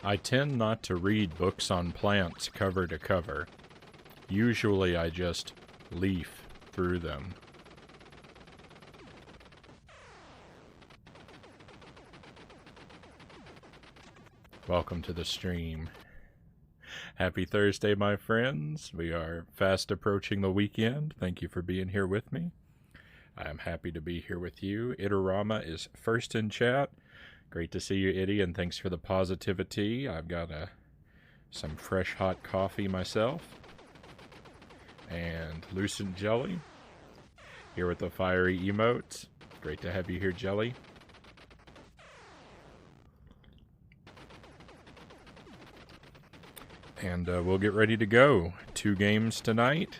I tend not to read books on plants cover to cover. Usually I just leaf through them. Welcome to the stream. Happy Thursday, my friends. We are fast approaching the weekend. Thank you for being here with me. I'm happy to be here with you. Itarama is first in chat. Great to see you, Itty, and thanks for the positivity. I've got some fresh hot coffee myself. And Lucent Jelly. Here with the fiery emotes. Great to have you here, Jelly. And we'll get ready to go. 2 games tonight.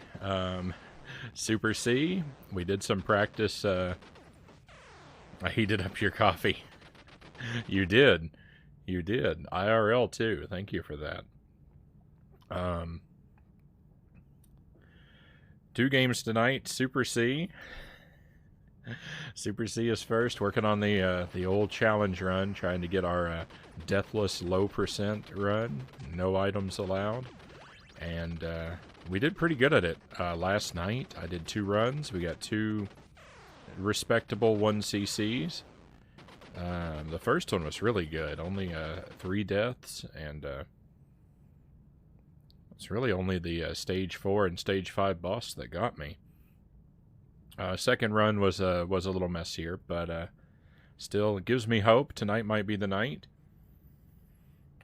Super C. We did some practice. I heated up your coffee. You did. You did. IRL too. Thank you for that. 2 games tonight. Super C. Super C is first. Working on the old challenge run. Trying to get our deathless low percent run. No items allowed. And we did pretty good at it last night. I did 2 runs. We got 2 respectable 1cc's. The first one was really good. Only 3 deaths, and it's really only the stage 4 and stage 5 boss that got me. Second run was a little messier, but still it gives me hope. Tonight might be the night.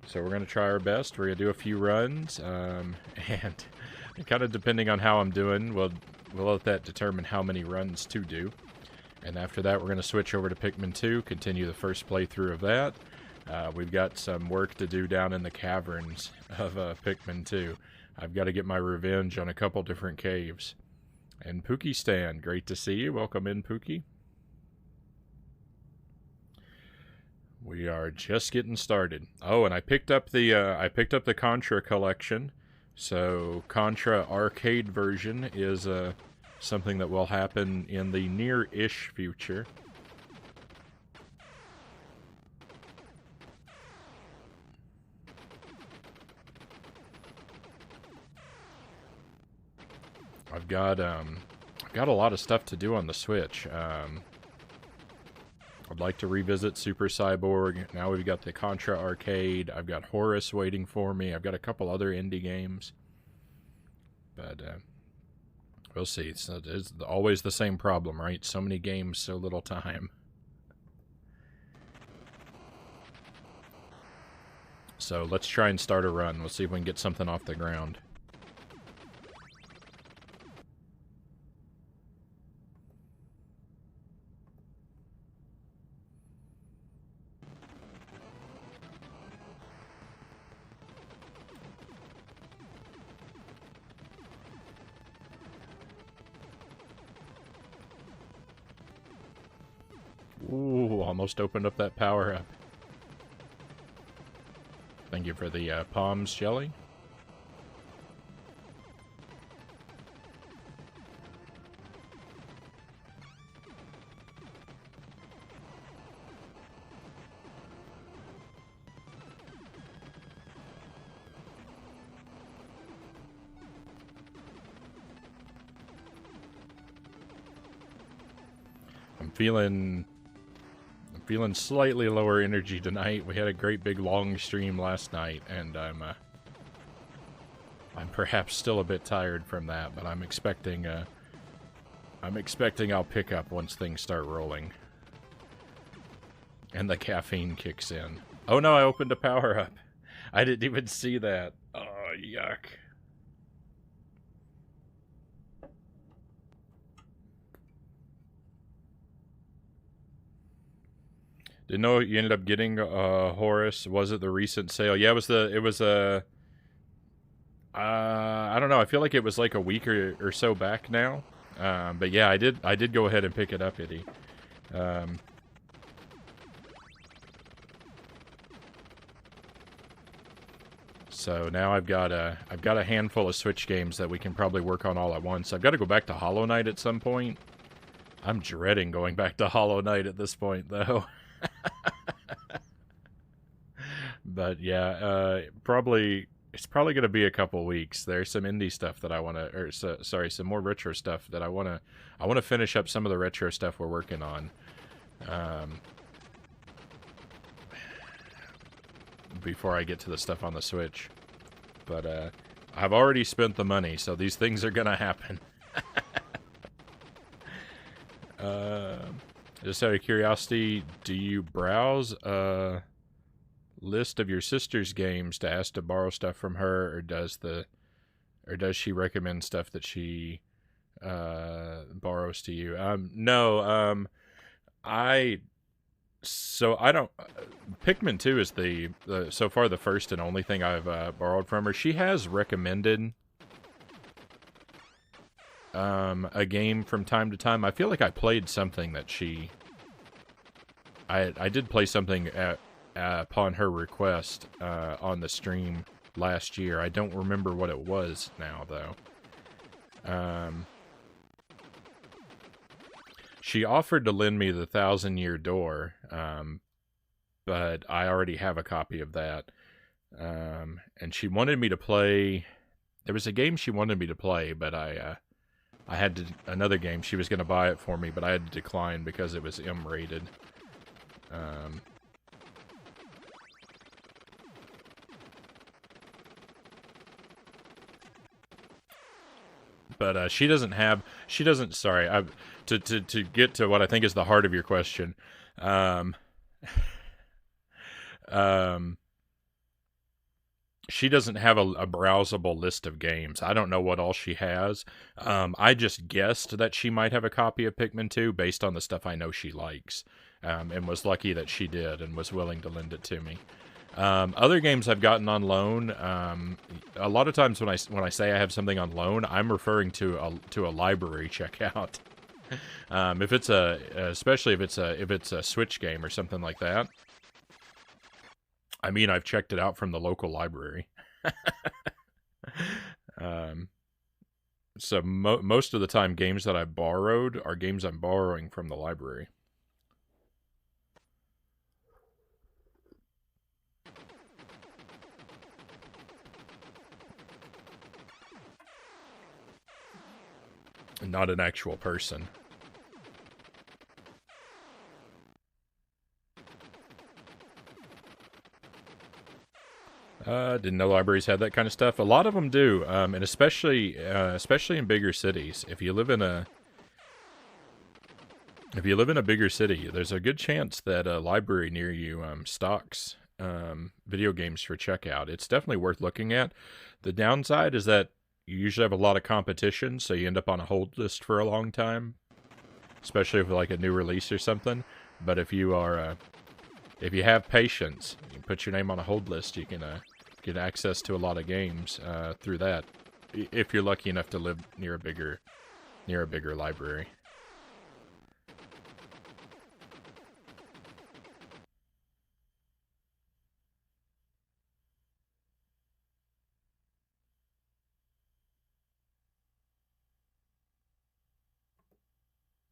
So we're going to try our best. We're going to do a few runs, and kind of depending on how I'm doing, we'll let that determine how many runs to do. And after that, we're going to switch over to Pikmin 2, continue the first playthrough of that. We've got some work to do down in the caverns of Pikmin 2. I've got to get my revenge on a couple different caves. And Pookie Stan, great to see you. Welcome in, Pookie. We are just getting started. Oh, and I picked up the Contra collection. So Contra arcade version is something that will happen in the near-ish future. I've got a lot of stuff to do on the Switch. I'd like to revisit Super Cyborg. Now we've got the Contra arcade. I've got Horus waiting for me. I've got a couple other indie games. But we'll see. It's always the same problem, right? So many games, so little time. So let's try and start a run. Let's see if we can get something off the ground. Ooh, almost opened up that power up. Thank you for the palms, Jelly. I'm feeling slightly lower energy tonight. We had a great big long stream last night, and I'm perhaps still a bit tired from that, but I'm expecting I'll pick up once things start rolling. And the caffeine kicks in. Oh no, I opened a power up. I didn't even see that. Oh, yuck. Didn't know you ended up getting Horus. Was it the recent sale? Yeah, it was I don't know. I feel like it was like a week or so back now. But yeah, I did go ahead and pick it up, Itty. So now I've got a handful of Switch games that we can probably work on all at once. I've got to go back to Hollow Knight at some point. I'm dreading going back to Hollow Knight at this point, though. But yeah, probably it's probably going to be a couple weeks. There's some indie stuff that I want to, or sorry, some more retro stuff that I want to. I want to finish up some of the retro stuff we're working on. Before I get to the stuff on the Switch. But I've already spent the money, so these things are gonna happen. Just out of curiosity, do you browse a list of your sister's games to ask to borrow stuff from her, or does she recommend stuff that she borrows to you? No. I don't. Pikmin 2 is the so far the first and only thing I've borrowed from her. She has recommended a game from time to time. I feel like I played something that she. I did play something upon her request on the stream last year. I don't remember what it was now though. She offered to lend me the 1,000-Year Door, but I already have a copy of that. And she wanted me to play. There was a game she wanted me to play, but I had to another game. She was going to buy it for me, but I had to decline because it was M-rated. But she doesn't. Sorry, to get to what I think is the heart of your question. She doesn't have a browsable list of games. I don't know what all she has. I just guessed that she might have a copy of Pikmin 2 based on the stuff I know she likes, and was lucky that she did and was willing to lend it to me. Other games I've gotten on loan. A lot of times when I say I have something on loan, I'm referring to a library checkout. If it's especially if it's a Switch game or something like that. I mean, I've checked it out from the local library. So most of the time, games that I borrowed are games I'm borrowing from the library. Not an actual person. Didn't know libraries had that kind of stuff. A lot of them do, and especially in bigger cities. If you live in a bigger city, there's a good chance that a library near you stocks video games for checkout. It's definitely worth looking at. The downside is that you usually have a lot of competition, so you end up on a hold list for a long time, especially with like a new release or something. But if you have patience, you can put your name on a hold list. You can get access to a lot of games through that, if you're lucky enough to live near a bigger library.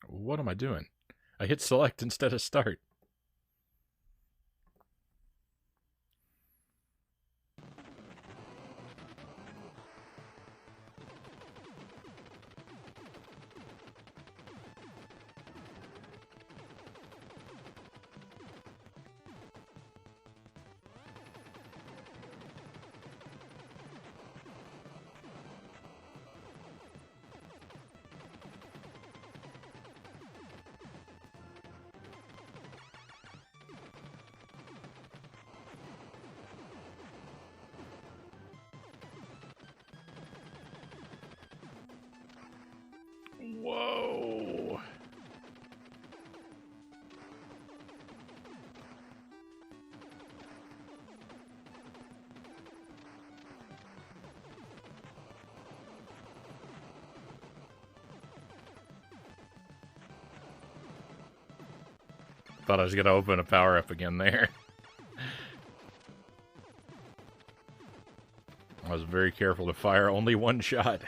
What am I doing? I hit select instead of start. Whoa. Thought I was going to open a power-up again there. I was very careful to fire only one shot.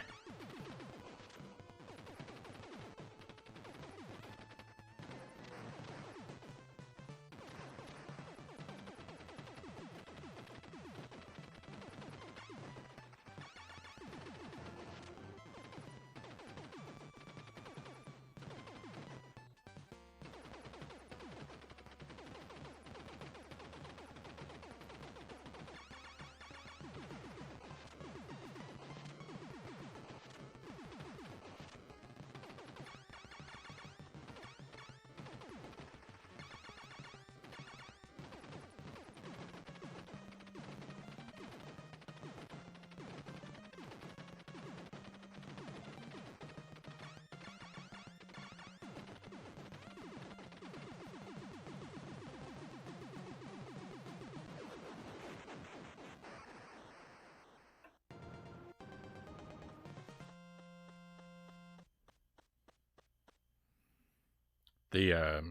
The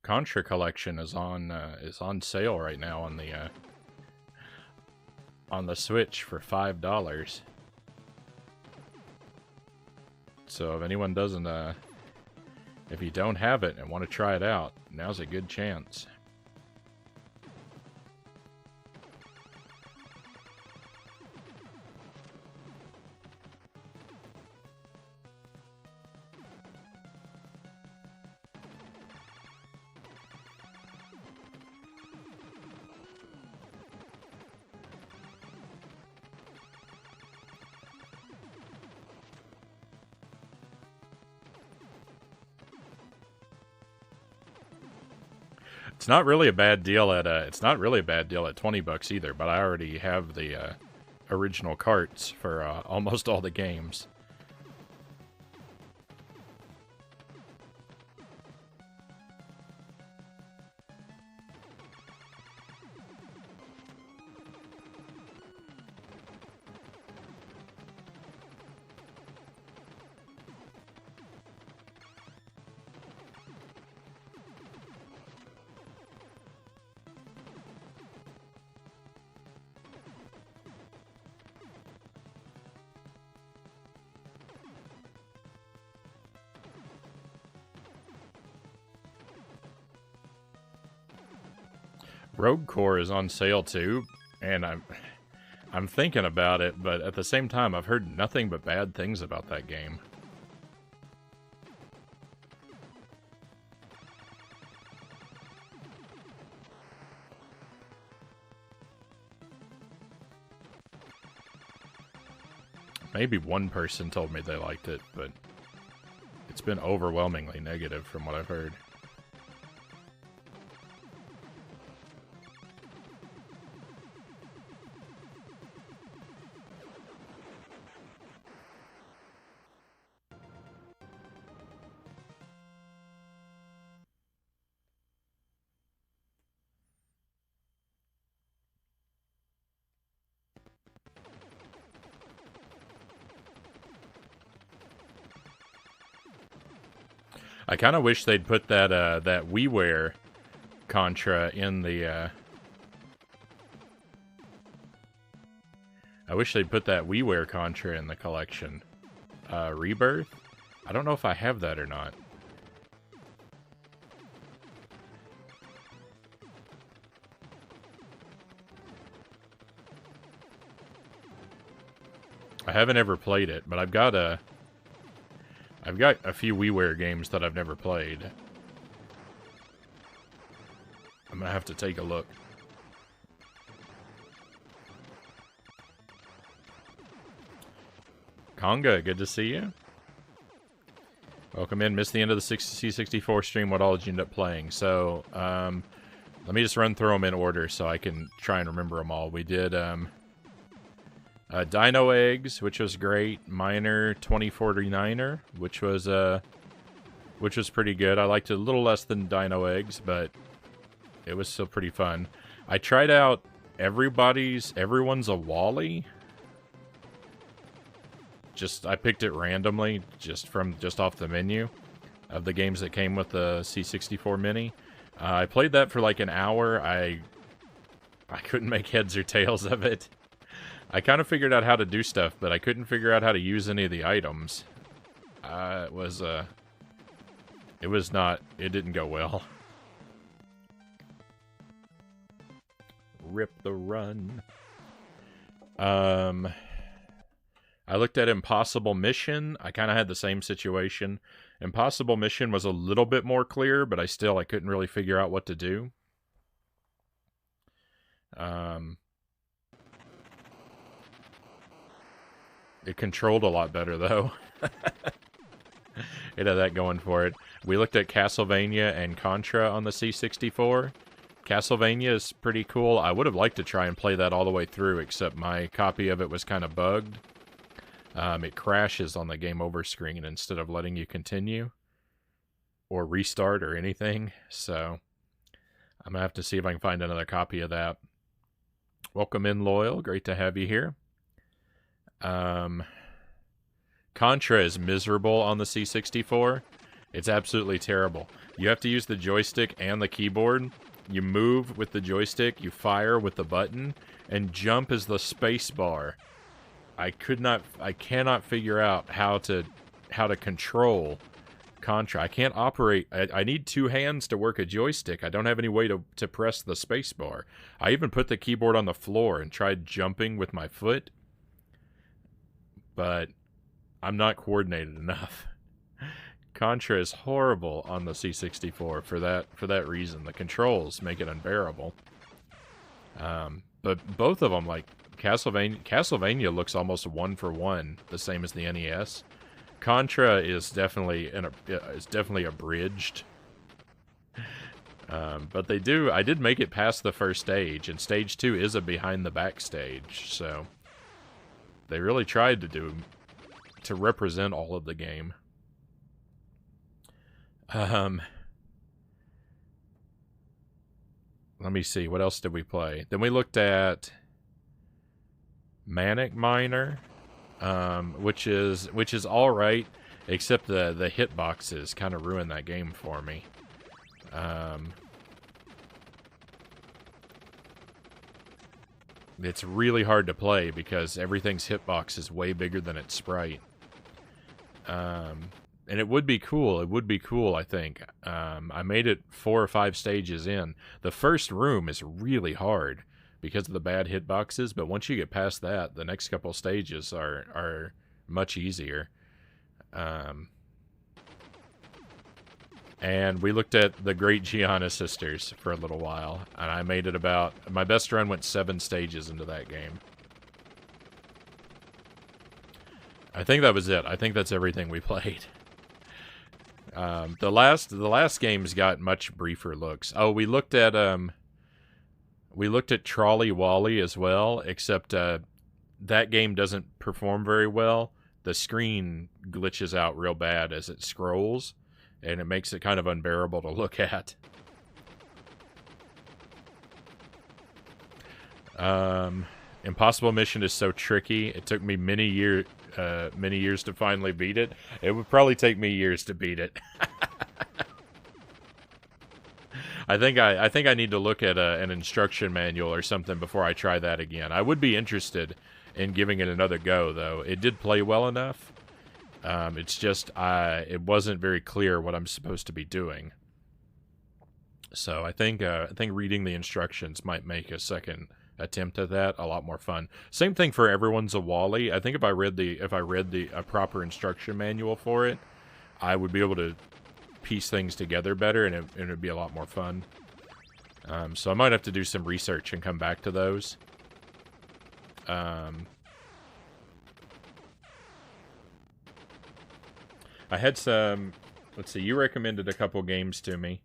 Contra collection is on sale right now on the Switch for $5. So if anyone doesn't, if you don't have it and want to try it out, now's a good chance. It's not really a bad deal at $20 either, but I already have the original carts for almost all the games. Rogue Core is on sale too, and I'm thinking about it, but at the same time, I've heard nothing but bad things about that game. Maybe one person told me they liked it, but it's been overwhelmingly negative from what I've heard. I kind of wish they'd put that that WiiWare Contra in the. I wish they'd put that WiiWare Contra in the collection. Rebirth? I don't know if I have that or not. I haven't ever played it, but I've got a few WiiWare games that I've never played. I'm gonna have to take a look. Conga, good to see you. Welcome in. Missed the end of the C64 stream. What all did you end up playing? So, let me just run through them in order so I can try and remember them all. We did, Dino Eggs, which was great. Miner 2049er, which was pretty good. I liked it a little less than Dino Eggs, but it was still pretty fun. I tried out Everyone's a Wally. I picked it randomly, just off the menu of the games that came with the C64 Mini. I played that for like an hour. I couldn't make heads or tails of it. I kind of figured out how to do stuff, but I couldn't figure out how to use any of the items. It didn't go well. Rip the run. I looked at Impossible Mission. I kind of had the same situation. Impossible Mission was a little bit more clear, but I couldn't really figure out what to do. It controlled a lot better, though. It had that going for it. We looked at Castlevania and Contra on the C64. Castlevania is pretty cool. I would have liked to try and play that all the way through, except my copy of it was kind of bugged. It crashes on the game over screen instead of letting you continue or restart or anything. So I'm going to have to see if I can find another copy of that. Welcome in, Loyal. Great to have you here. Contra is miserable on the C64. It's absolutely terrible. You have to use the joystick and the keyboard. You move with the joystick, you fire with the button, and jump is the space bar. I cannot figure out how to control Contra. I can't operate. I need two hands to work a joystick. I don't have any way to press the space bar. I even put the keyboard on the floor and tried jumping with my foot, but I'm not coordinated enough. Contra is horrible on the C64 for that reason. The controls make it unbearable. But both of them, like Castlevania looks almost 1-for-1, the same as the NES. Contra is definitely abridged. But I did make it past the first stage, and stage 2 is a behind the back stage, so they really tried to represent all of the game. Let me see, what else did we play? Then we looked at Manic Miner, which is all right, except the hitboxes kind of ruined that game for me. It's really hard to play because everything's hitbox is way bigger than its sprite. And it would be cool. It would be cool, I think. I made it 4 or 5 stages in. The first room is really hard because of the bad hitboxes, but once you get past that, the next couple stages are much easier. And we looked at the Great Gianna Sisters for a little while, and I made it about... My best run went 7 stages into that game. I think that was it. I think that's everything we played. The last games got much briefer looks. Oh, we looked at Trolley Wally as well, except that game doesn't perform very well. The screen glitches out real bad as it scrolls, and it makes it kind of unbearable to look at. Impossible Mission is so tricky. It took me many years to finally beat it. It would probably take me years to beat it. I think I need to look at an instruction manual or something before I try that again. I would be interested in giving it another go, though. It did play well enough. It's just it wasn't very clear what I'm supposed to be doing. So I think reading the instructions might make a second attempt at that a lot more fun. Same thing for Everyone's a Wally. I think if I read a proper instruction manual for it, I would be able to piece things together better, and it would be a lot more fun. So I might have to do some research and come back to those. I had some... Let's see, you recommended a couple games to me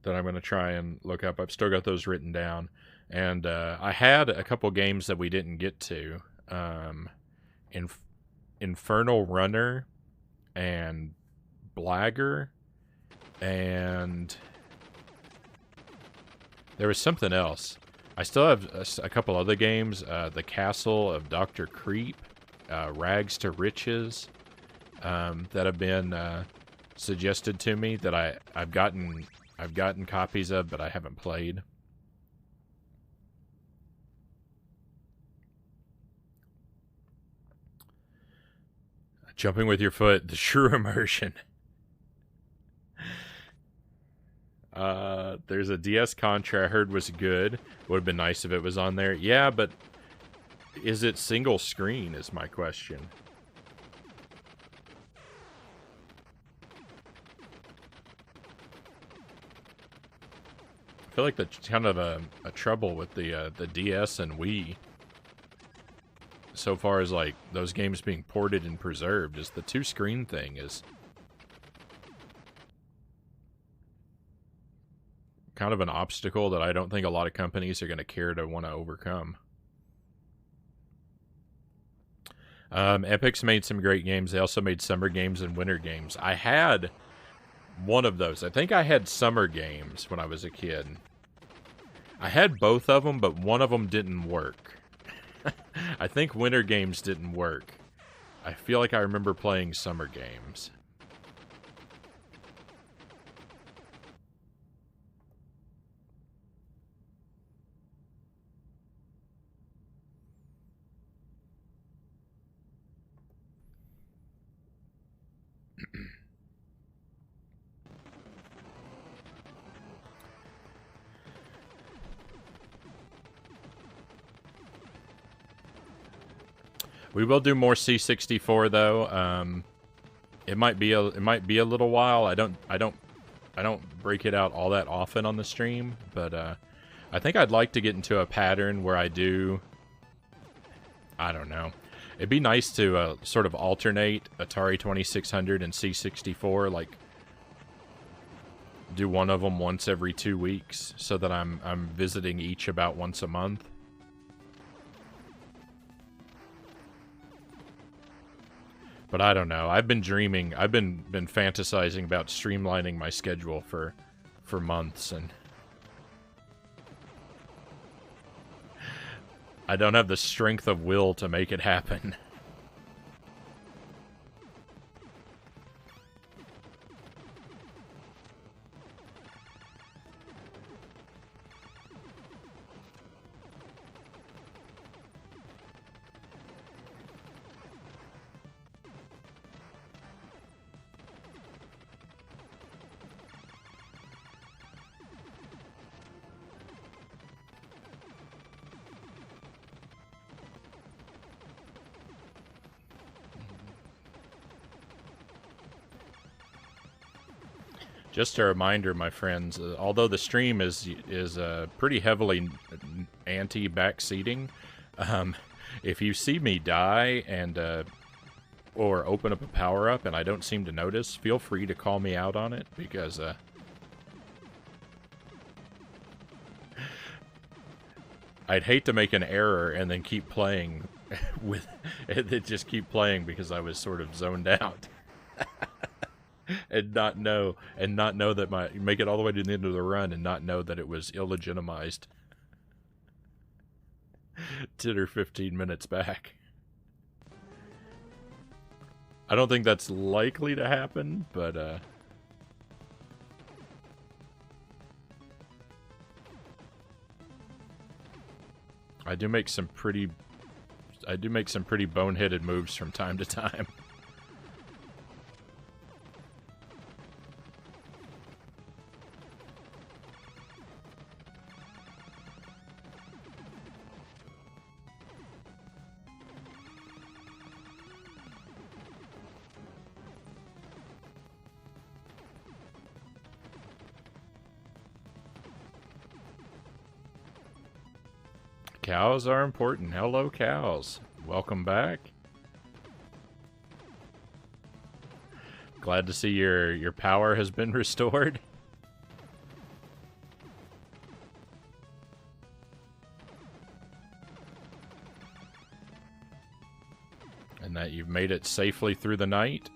that I'm going to try and look up. I've still got those written down. And I had a couple games that we didn't get to. Infernal Runner and Blagger, and there was something else. I still have a couple other games. The Castle of Dr. Creep, Rags to Riches, that have been suggested to me that I've gotten copies of, but I haven't played. Jumping with your foot, the true immersion. There's a DS Contra I heard was good. Would have been nice if it was on there. Yeah, but is it single screen is my question. I feel like that's kind of a trouble with the DS and Wii. So far as, like, those games being ported and preserved, is the 2-screen thing is kind of an obstacle that I don't think a lot of companies are going to care to want to overcome. Epic's made some great games. They also made summer games and winter games. I had one of those. I think I had summer games when I was a kid. I had both of them, but one of them didn't work. I think winter games didn't work. I feel like I remember playing summer games. We will do more C64 though. It might be a little while. I don't break it out all that often on the stream, but I think I'd like to get into a pattern where I do. I don't know. It'd be nice to sort of alternate Atari 2600 and C64, like do one of them once every 2 weeks, so that I'm visiting each about once a month. But I don't know. I've been dreaming. I've been fantasizing about streamlining my schedule for months, and I don't have the strength of will to make it happen. Just a reminder, my friends, although the stream is pretty heavily anti-backseating, if you see me die and or open up a power-up and I don't seem to notice, feel free to call me out on it, because I'd hate to make an error and then keep playing with it, just keep playing because I was sort of zoned out. and not know that make it all the way to the end of the run and not know that it was illegitimized 10 or 15 minutes back. I don't think that's likely to happen, but I do make some pretty boneheaded moves from time to time. Cows are important. Hello, cows. Welcome back. Glad to see your power has been restored. And that you've made it safely through the night.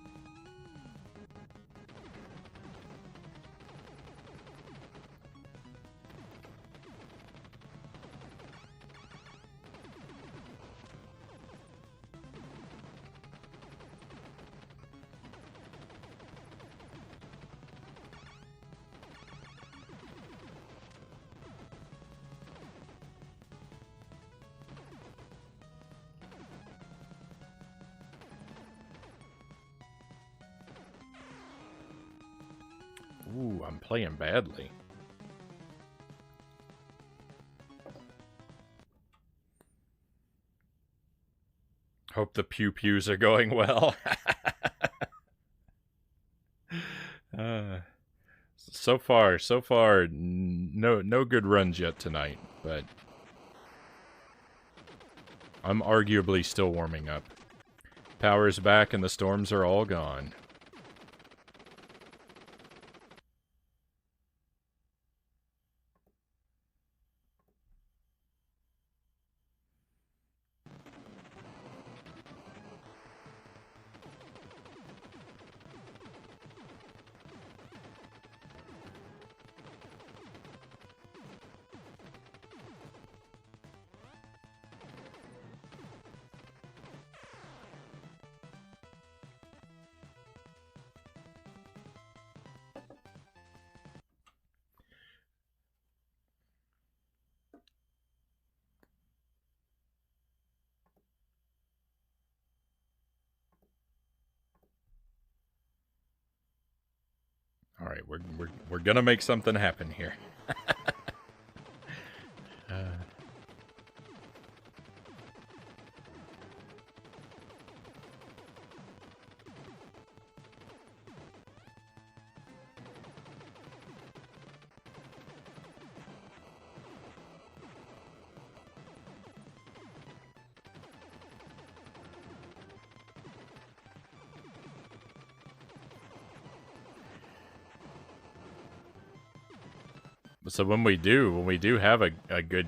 Ooh, I'm playing badly. Hope the pew-pews are going well. So far, no good runs yet tonight, but I'm arguably still warming up. Power's back and the storms are all gone. right, we're gonna make something happen here. So when we do have a good,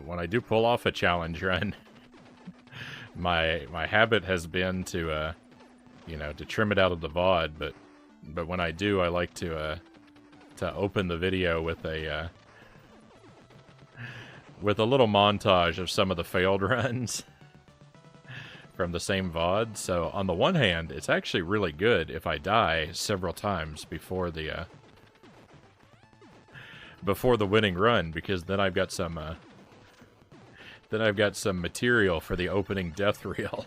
when I do pull off a challenge run, my habit has been to, you know, to trim it out of the VOD, but when I do, I like to open the video with a little montage of some of the failed runs from the same VOD. So on the one hand, it's actually really good if I die several times before the winning run, because then I've got some material for the opening death reel.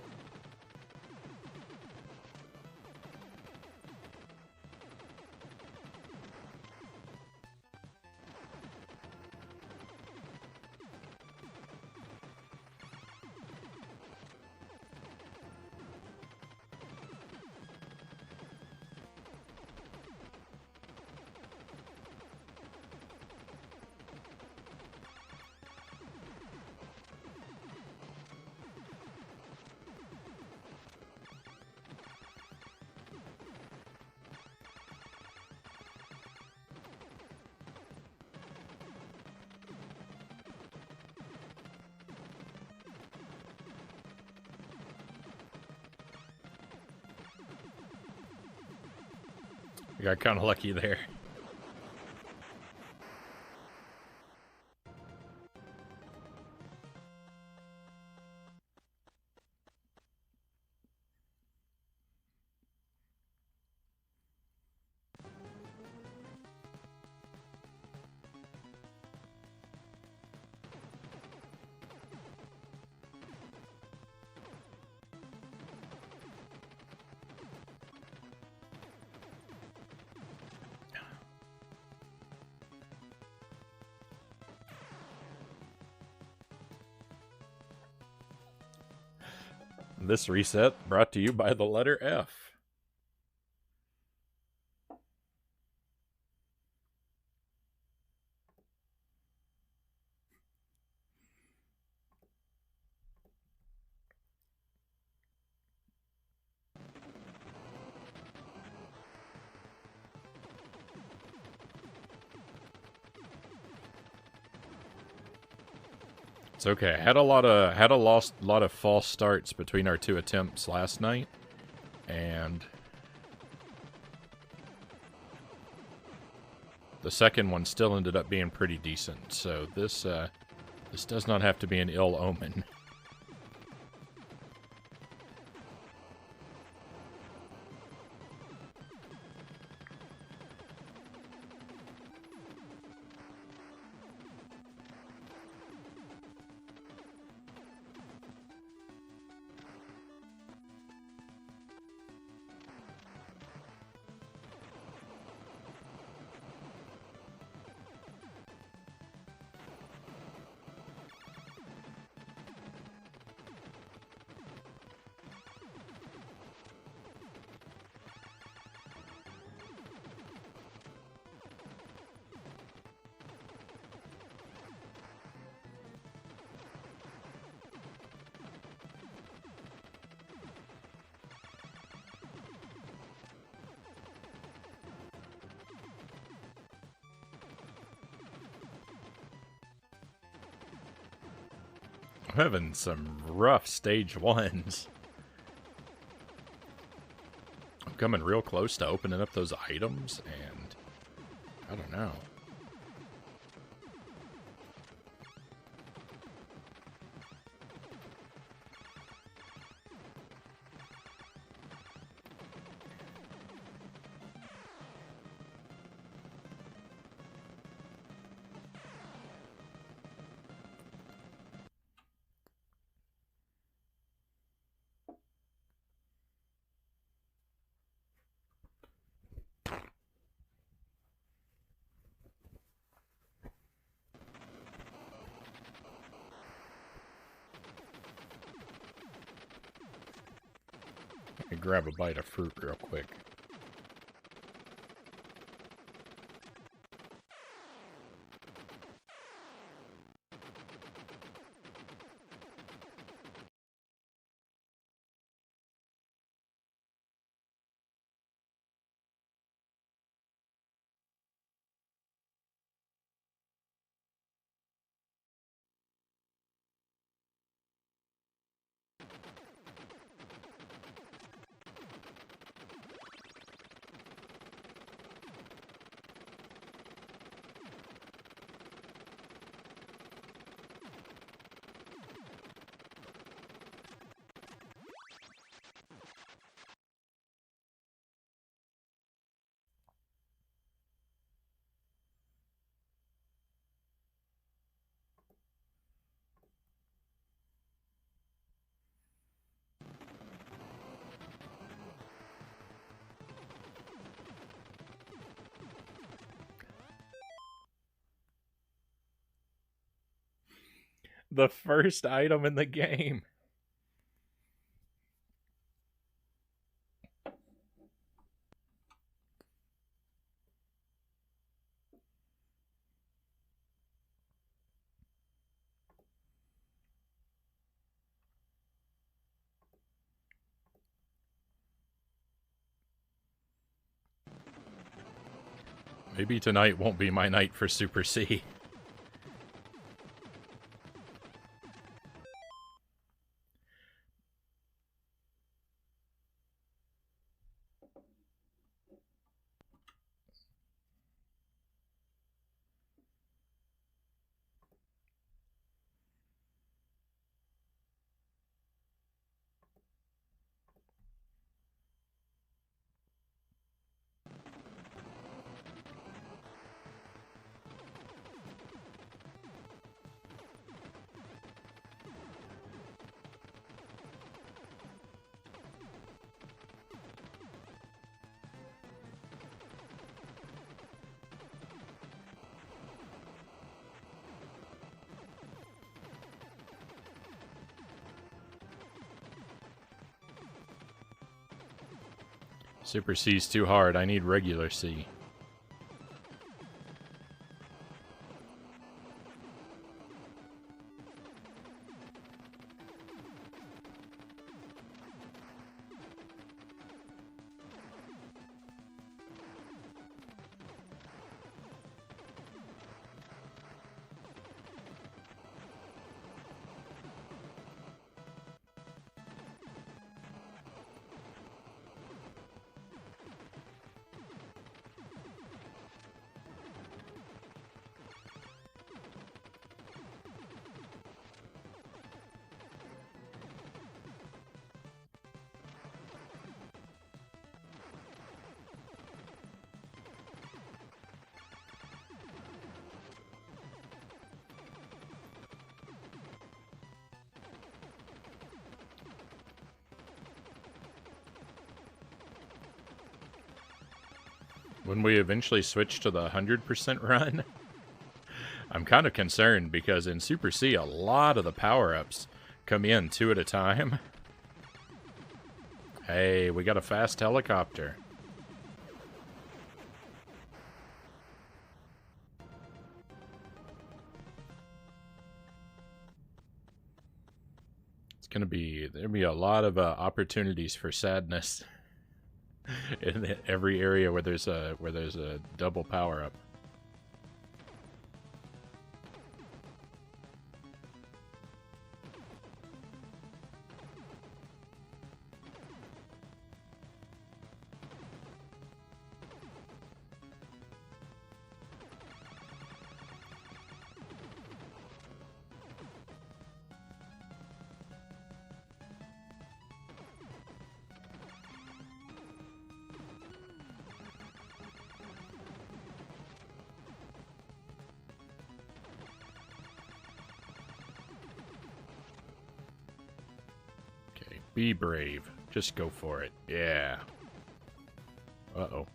You got kind of lucky there. This reset brought to you by the letter F. It's okay. I had a lot of false starts between our two attempts last night, and the second one still ended up being pretty decent. So this does not have to be an ill omen. I'm having some rough stage ones. I'm coming real close to opening up those items, and I don't know. me grab a bite of fruit real quick. The first item in the game. Maybe tonight won't be my night for Super C. Super C's too hard. I need regular C. When we eventually switch to the 100% run, I'm kind of concerned because in Super C, a lot of the power-ups come in 2 at a time. Hey, we got a fast helicopter. There'll be a lot of opportunities for sadness in every area where there's a double power up. Be brave. Just go for it. Yeah. Uh-oh.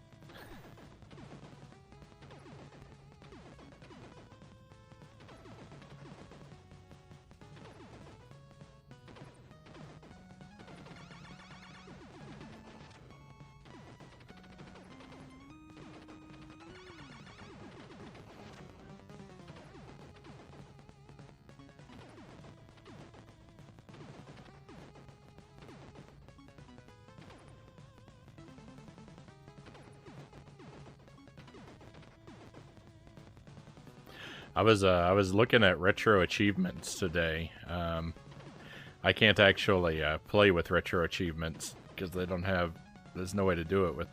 I was looking at retro achievements today. I can't actually play with retro achievements because they don't have. There's no way to do it with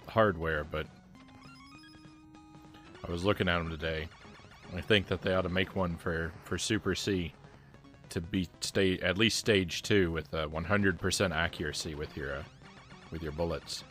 hardware. But I was looking at them today. I think that they ought to make one for Super C to beat at least stage 2 with 100% accuracy with your bullets.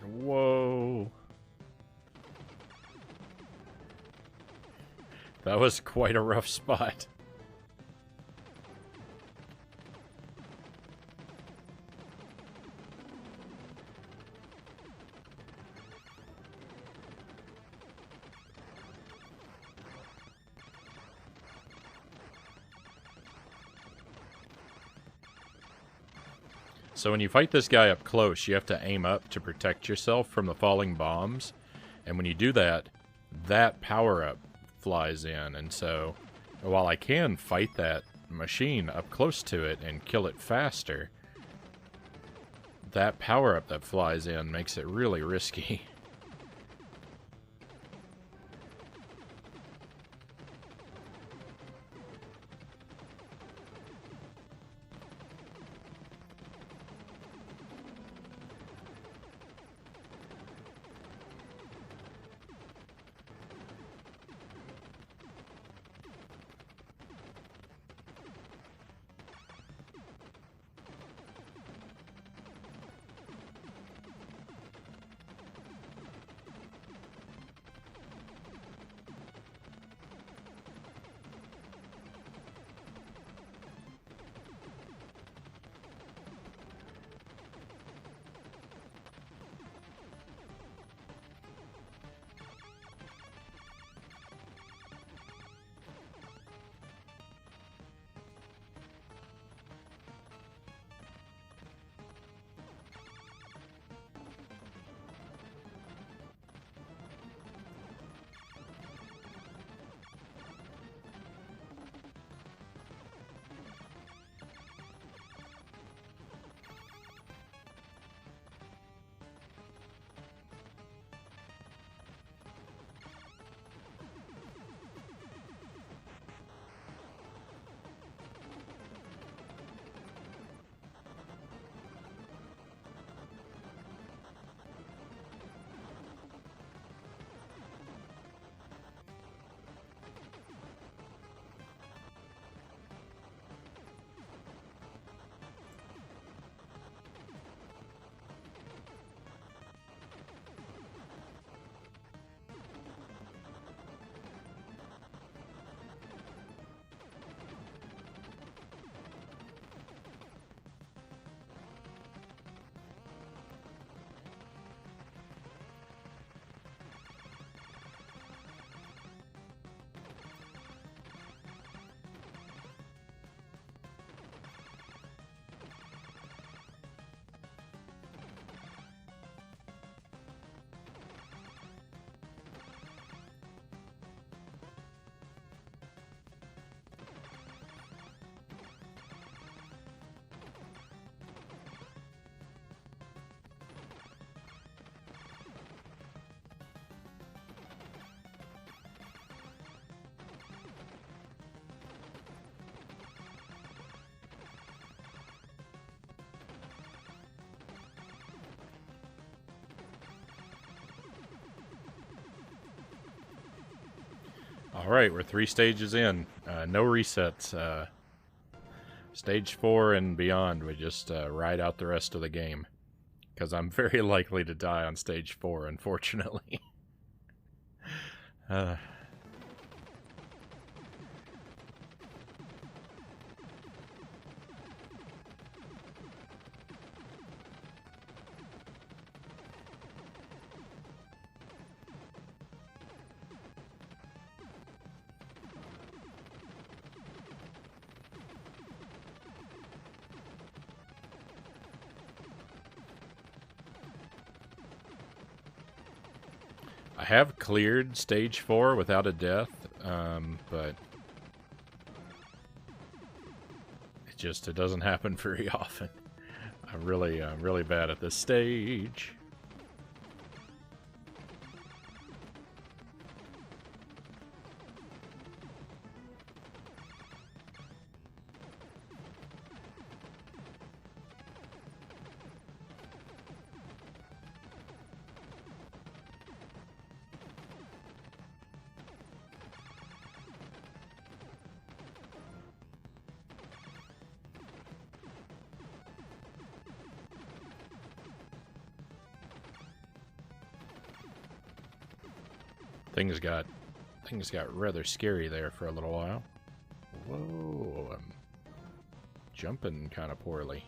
Whoa. That was quite a rough spot. So when you fight this guy up close, you have to aim up to protect yourself from the falling bombs. And when you do that, that power-up flies in. And so while I can fight that machine up close to it and kill it faster, that power-up that flies in makes it really risky. Alright, we're 3 stages in. No resets. Stage 4 and beyond, we just ride out the rest of the game. Because I'm very likely to die on stage 4, unfortunately. uh, I have cleared stage 4 without a death, but it doesn't happen very often. I'm really bad at this stage. Things got rather scary there for a little while. Whoa, I'm jumping kind of poorly.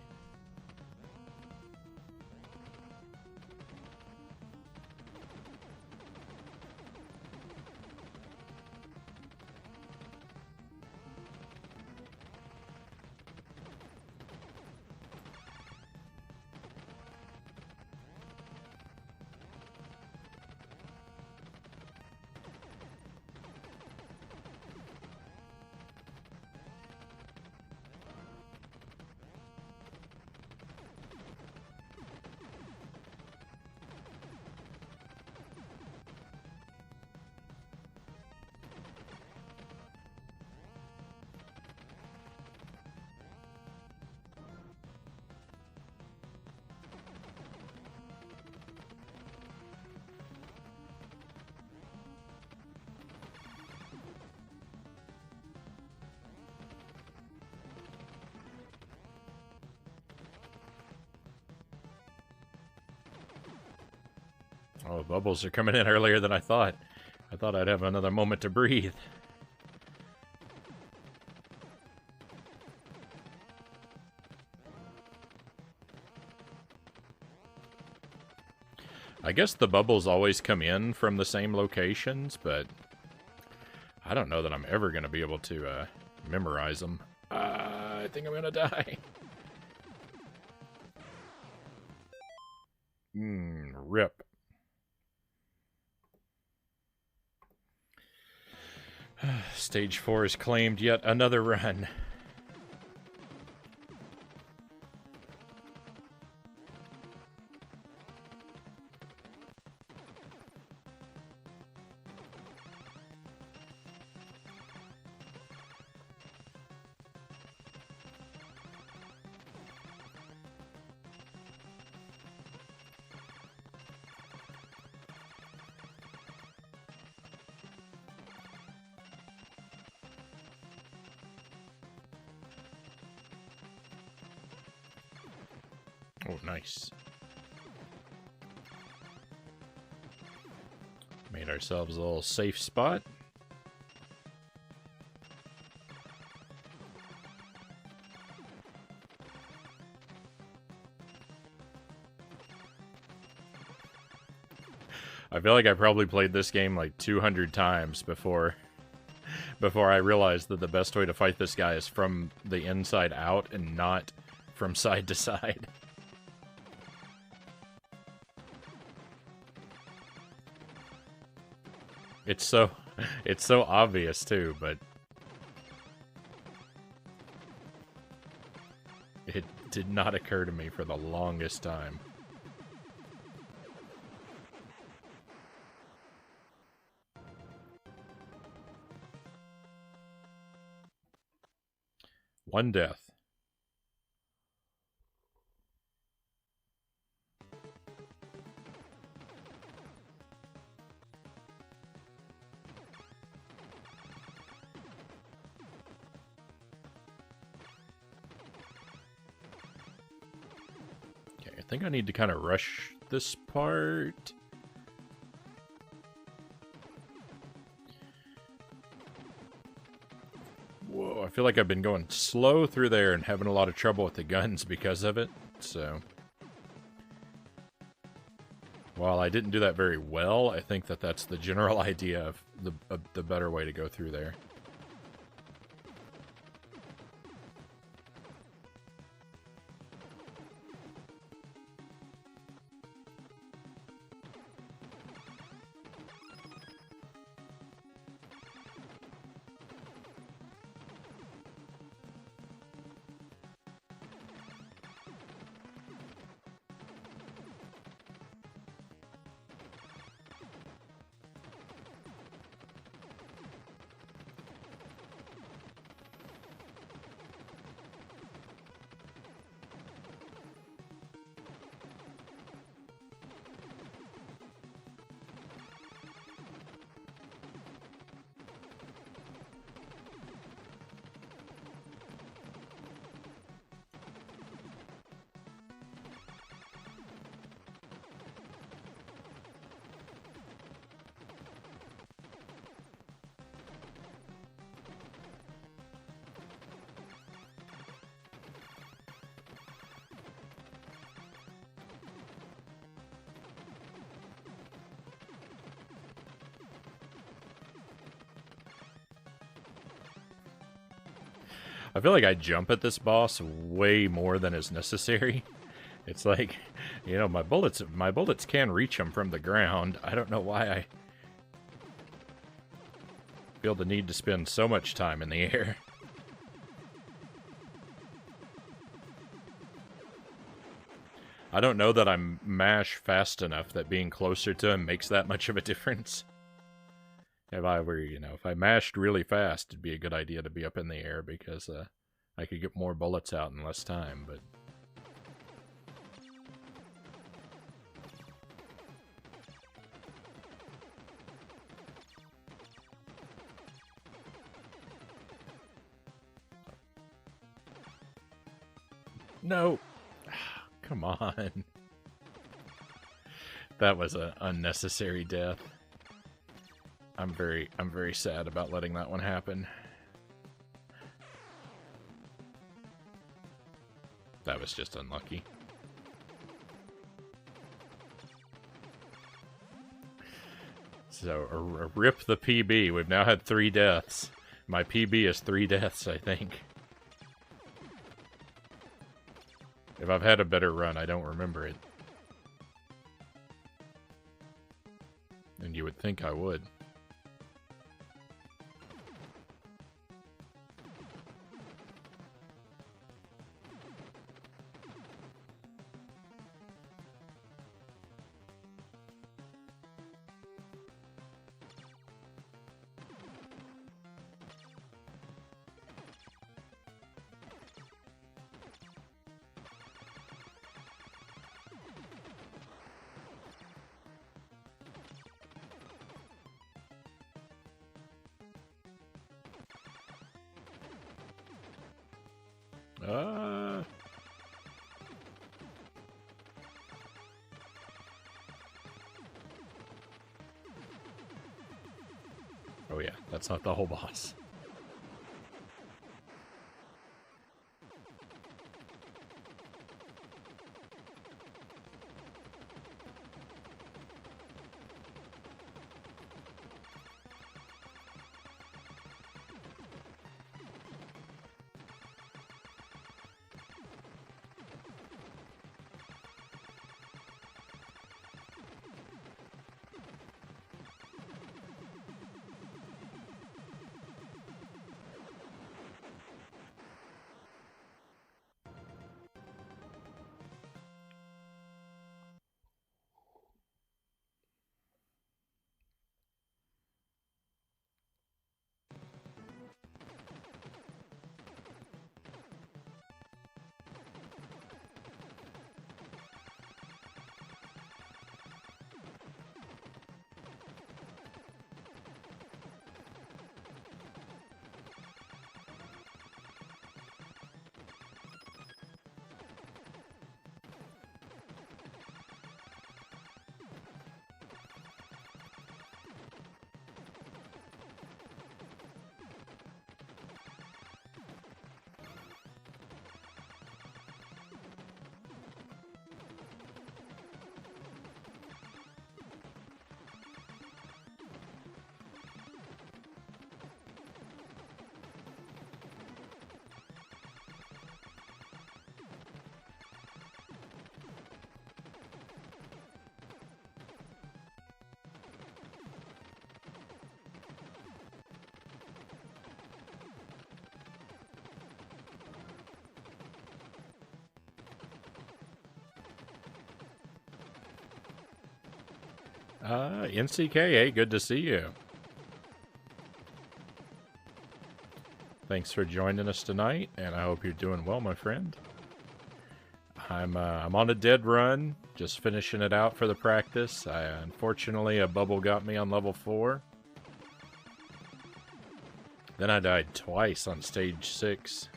Oh, bubbles are coming in earlier than I thought. I thought I'd have another moment to breathe. I guess the bubbles always come in from the same locations, but I don't know that I'm ever going to be able to memorize them. I think I'm going to die. Rip. Stage 4 has claimed yet another run. Oh, nice. Made ourselves a little safe spot. I feel like I probably played this game like 200 times before I realized that the best way to fight this guy is from the inside out and not from side to side. It's so obvious too, but it did not occur to me for the longest time. One death. think I need to kind of rush this part. Whoa, I feel like I've been going slow through there and having a lot of trouble with the guns because of it, so... While I didn't do that very well, I think that that's the general idea of the better way to go through there. I feel like I jump at this boss way more than is necessary. It's like, you know, my bullets can reach him from the ground. I don't know why I feel the need to spend so much time in the air. I don't know that I'm mash fast enough that being closer to him makes that much of a difference. If I were, you know, if I mashed really fast, it'd be a good idea to be up in the air because I could get more bullets out in less time, but... No! Come on. That was an unnecessary death. I'm very sad about letting that one happen. That was just unlucky. So, rip the PB. We've now had 3 deaths. My PB is 3 deaths, I think. If I've had a better run, I don't remember it. And you would think I would. Oh yeah, that's not the whole boss. NCK, good to see you. Thanks for joining us tonight, and I hope you're doing well, my friend. I'm on a dead run, just finishing it out for the practice. Unfortunately, a bubble got me on level 4. Then I died twice on stage 6.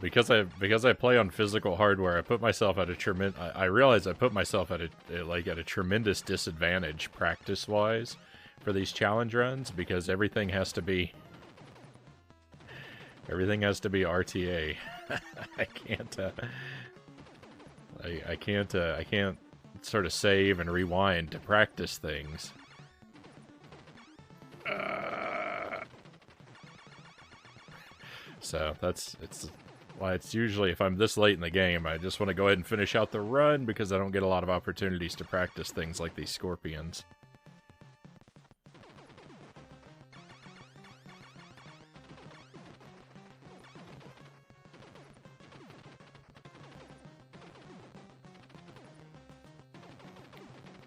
Because I play on physical hardware, I put myself at a tremendous. I realize I put myself at a tremendous disadvantage practice-wise for these challenge runs because everything has to be RTA. I can't sort of save and rewind to practice things. So it's why it's usually, if I'm this late in the game, I just want to go ahead and finish out the run because I don't get a lot of opportunities to practice things like these scorpions.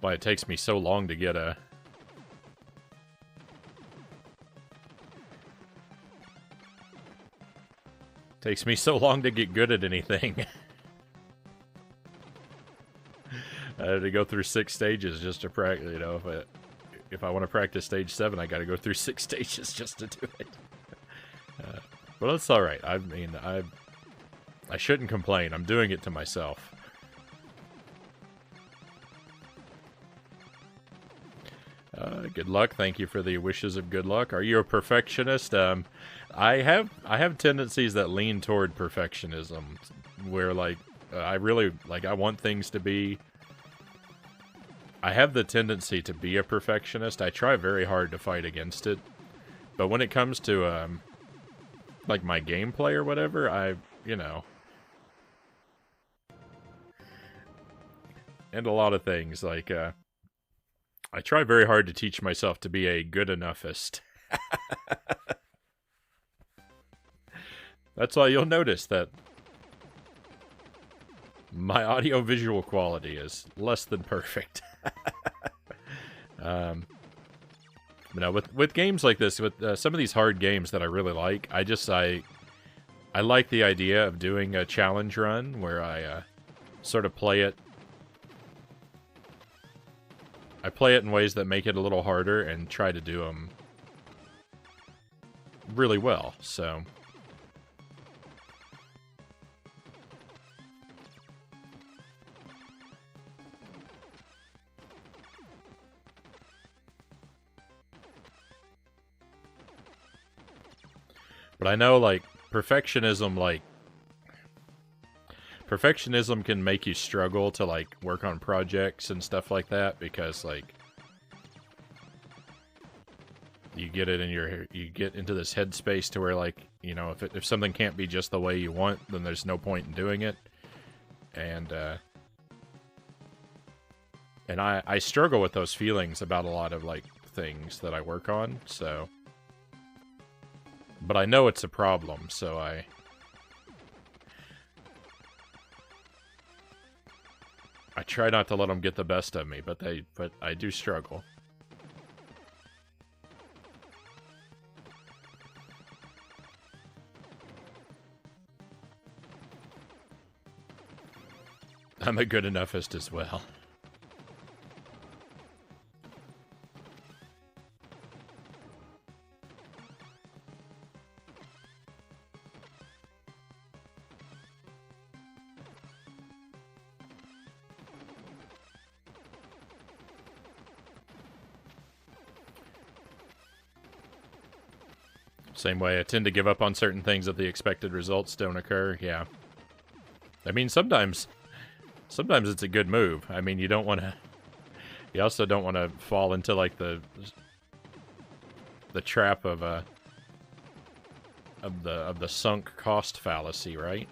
Why it takes me so long to get a... Takes me so long to get good at anything. I had to go through 6 stages just to practice, you know, if I want to practice stage 7, I gotta go through 6 stages just to do it. But it's alright. I mean, I shouldn't complain. I'm doing it to myself. Good luck. Thank you for the wishes of good luck. Are you a perfectionist? I have tendencies that lean toward perfectionism, where like I really I want things to be. I have the tendency to be a perfectionist. I try very hard to fight against it, but when it comes to like my gameplay or whatever, you know, and a lot of things like I try very hard to teach myself to be a good enoughist. That's why you'll notice that my audio-visual quality is less than perfect. You know, with games like this, with some of these hard games that I really like, I like the idea of doing a challenge run where I sort of play it. I play it in ways that make it a little harder and try to do them really well, so... But I know, like, perfectionism can make you struggle to, like, work on projects and stuff like that, because, like, you get into this headspace to where, like, you know, if something can't be just the way you want, then there's no point in doing it. And I struggle with those feelings about a lot of, like, things that I work on, so... But I know it's a problem, so I try not to let them get the best of me, but I do struggle. I'm a good enoughist as well. Same way, I tend to give up on certain things if the expected results don't occur, yeah. I mean, sometimes it's a good move. I mean, you also don't want to fall into, like, the trap of the sunk cost fallacy, right?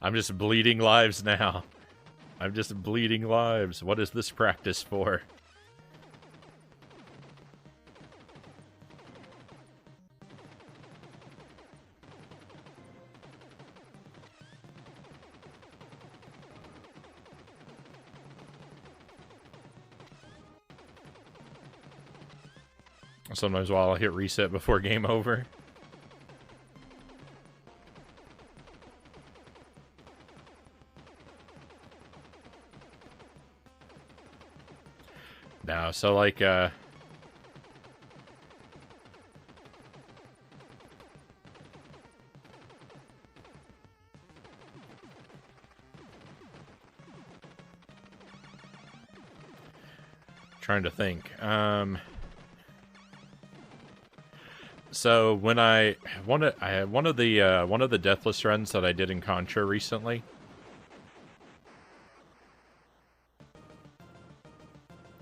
I'm just bleeding lives now. I'm just bleeding lives. What is this practice for? Sometimes I'll hit reset before game over. No, so like, trying to think. So when I had one of the deathless runs that I did in Contra recently.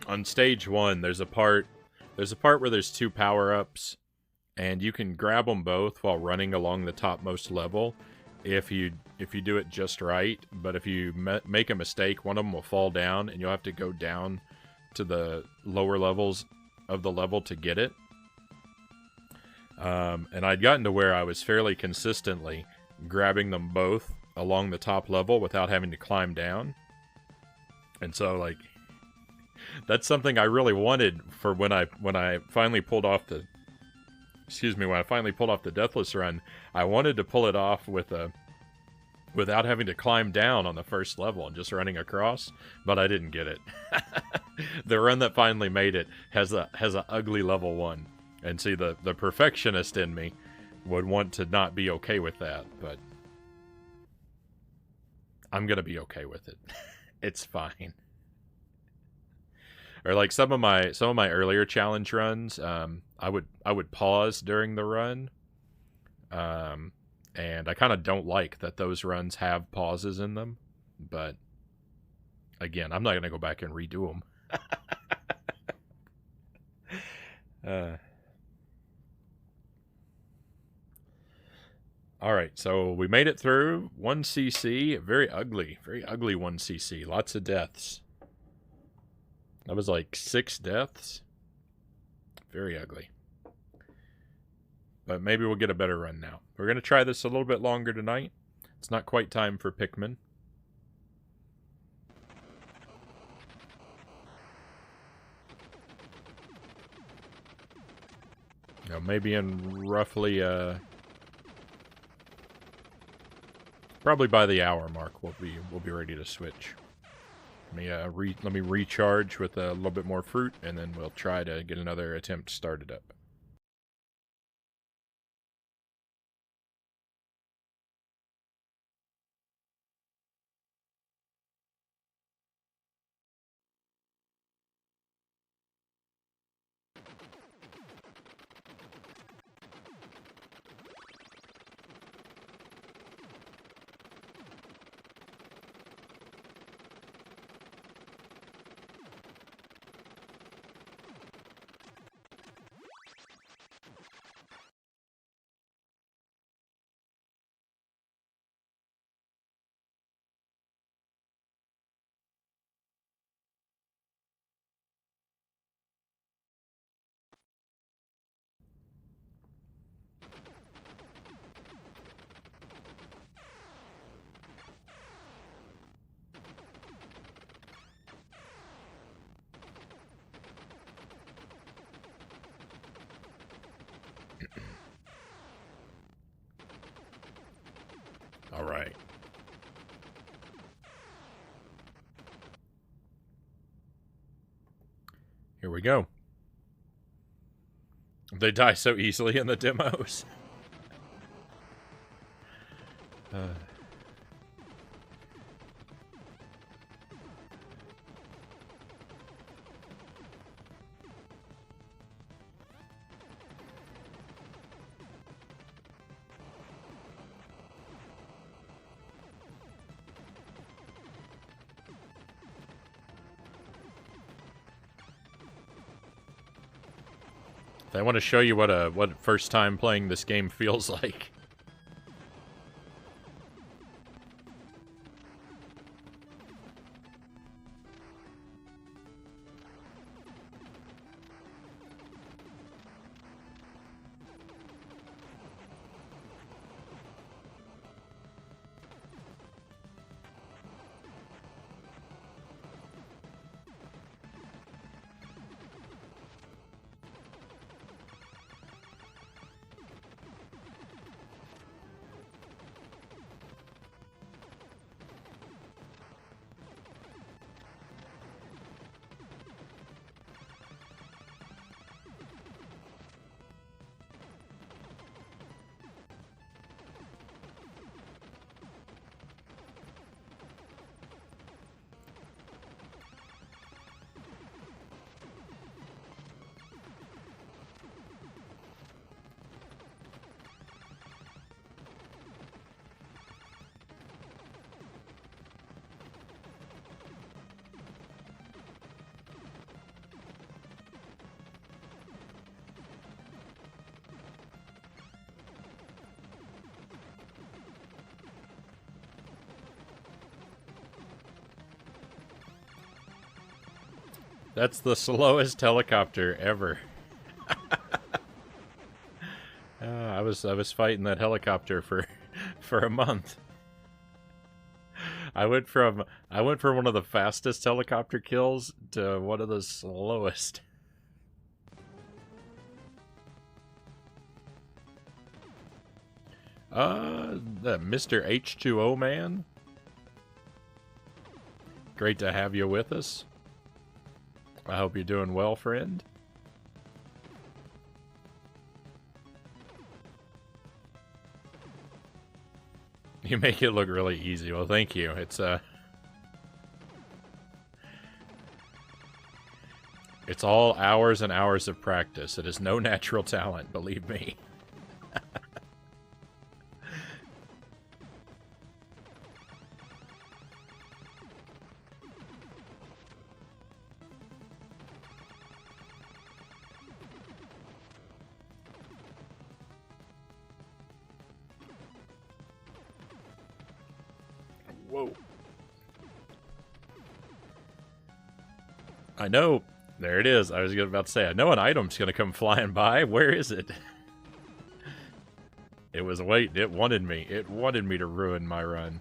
On stage 1, there's a part where there's 2 power-ups, and you can grab them both while running along the topmost level if you do it just right. But if you make a mistake, one of them will fall down, and you'll have to go down to the lower levels of the level to get it. And I'd gotten to where I was fairly consistently grabbing them both along the top level without having to climb down. And so, like, that's something I really wanted for when I finally pulled off the Deathless run. I wanted to pull it off without having to climb down on the first level and just running across, but I didn't get it. The run that finally made it has a ugly level 1. And see, the perfectionist in me would want to not be okay with that, but I'm gonna be okay with it. It's fine. Or like some of my earlier challenge runs, I would pause during the run, and I kind of don't like that those runs have pauses in them. But again, I'm not gonna go back and redo them. All right, so we made it through 1cc. Very ugly 1cc. Lots of deaths. That was like 6 deaths. Very ugly. But maybe we'll get a better run now. We're going to try this a little bit longer tonight. It's not quite time for Pikmin. Now, maybe in roughly, probably by the hour mark, we'll be ready to switch. Let me recharge with a little bit more fruit, and then we'll try to get another attempt started up. All right. Here we go. They die so easily in the demos. I want to show you what first time playing this game feels like. That's the slowest helicopter ever. I was fighting that helicopter for a month. I went from one of the fastest helicopter kills to one of the slowest. The Mr. H2O man. Great to have you with us. I hope you're doing well, friend. You make it look really easy. Well, thank you. It's all hours and hours of practice. It is no natural talent, believe me. Whoa. I know. There it is. I was about to say, I know an item's going to come flying by. Where is it? It was waiting. It wanted me. It wanted me to ruin my run.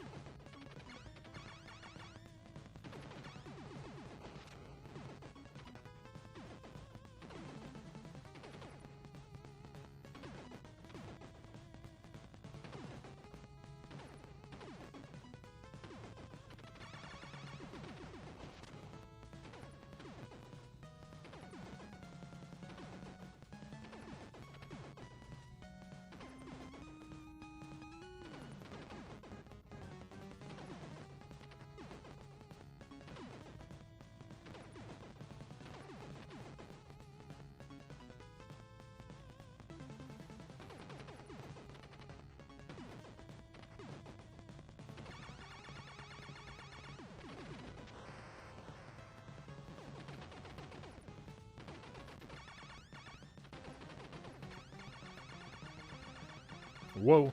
Whoa.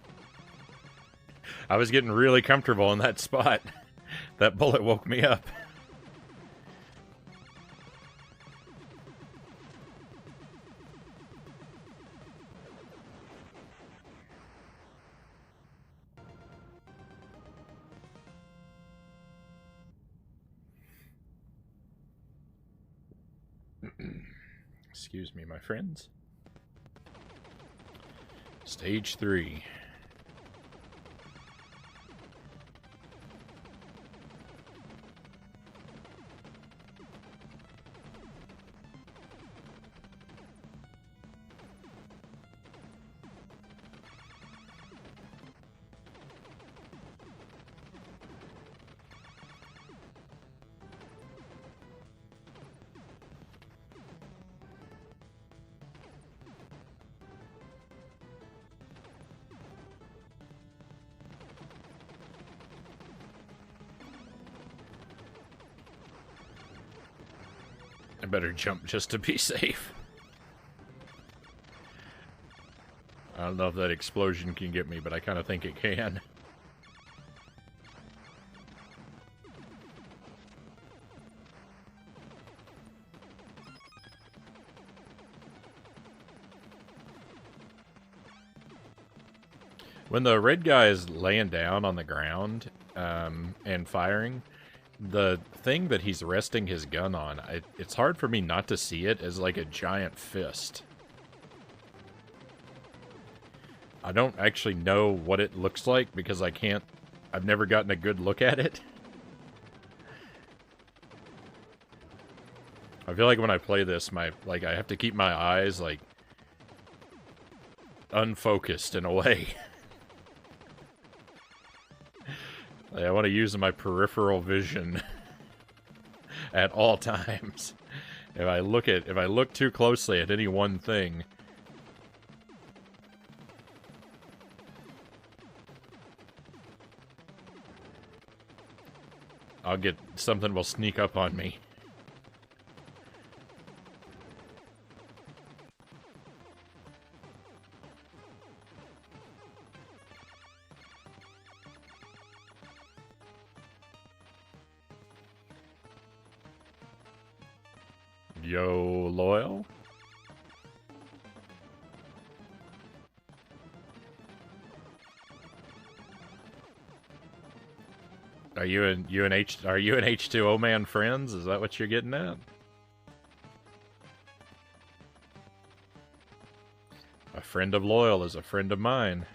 I was getting really comfortable in that spot. That bullet woke me up. Excuse me, my friends. Stage 3. I better jump just to be safe. don't know if that explosion can get me, but I kind of think it can. When the red guy is laying down on the ground and firing, the thing that he's resting his gun on, it's hard for me not to see it as like a giant fist. I don't actually know what it looks like because I've never gotten a good look at it. I feel like when I play this, I have to keep my eyes, like, unfocused in a way. I want to use my peripheral vision at all times. If I look too closely at any one thing, something will sneak up on me. Yo, Loyal? Are you and H2O Man friends? Is that what you're getting at? A friend of Loyal is a friend of mine.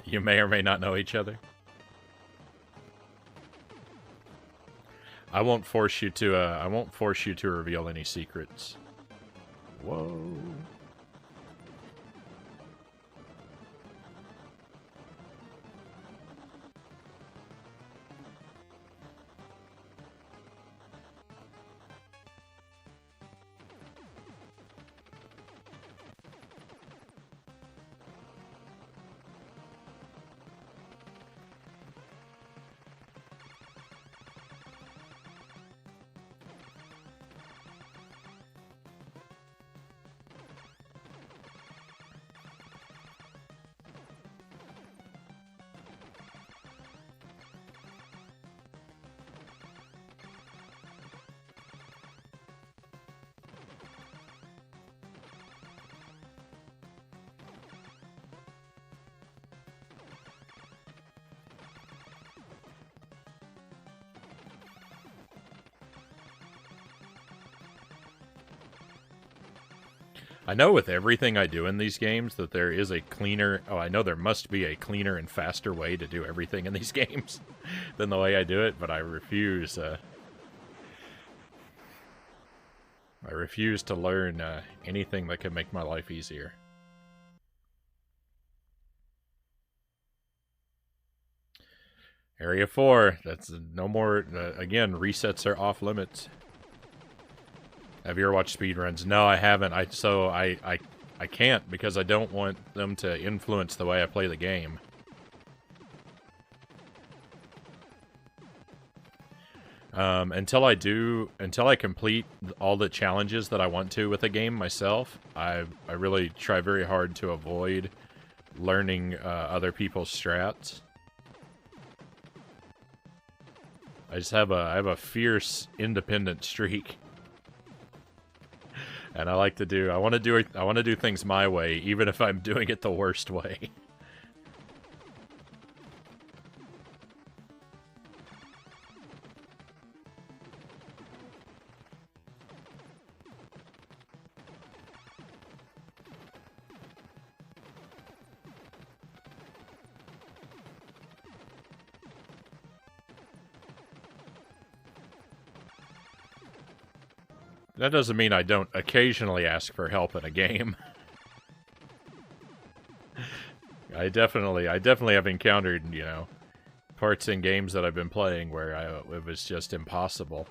You may or may not know each other. I won't force you to reveal any secrets. Whoa. I know with everything I do in these games that there is a cleaner... Oh, I know there must be a cleaner and faster way to do everything in these games than the way I do it, but I refuse... I refuse to learn anything that can make my life easier. Area 4. That's no more... again, resets are off limits. Have you ever watched speedruns? No, I haven't. I can't because I don't want them to influence the way I play the game. Until I complete all the challenges that I want to with a game myself, I really try very hard to avoid learning other people's strats. I have a fierce independent streak. And I want to do things my way, even if I'm doing it the worst way. That doesn't mean I don't occasionally ask for help in a game. I definitely have encountered, you know, parts in games that I've been playing where it was just impossible.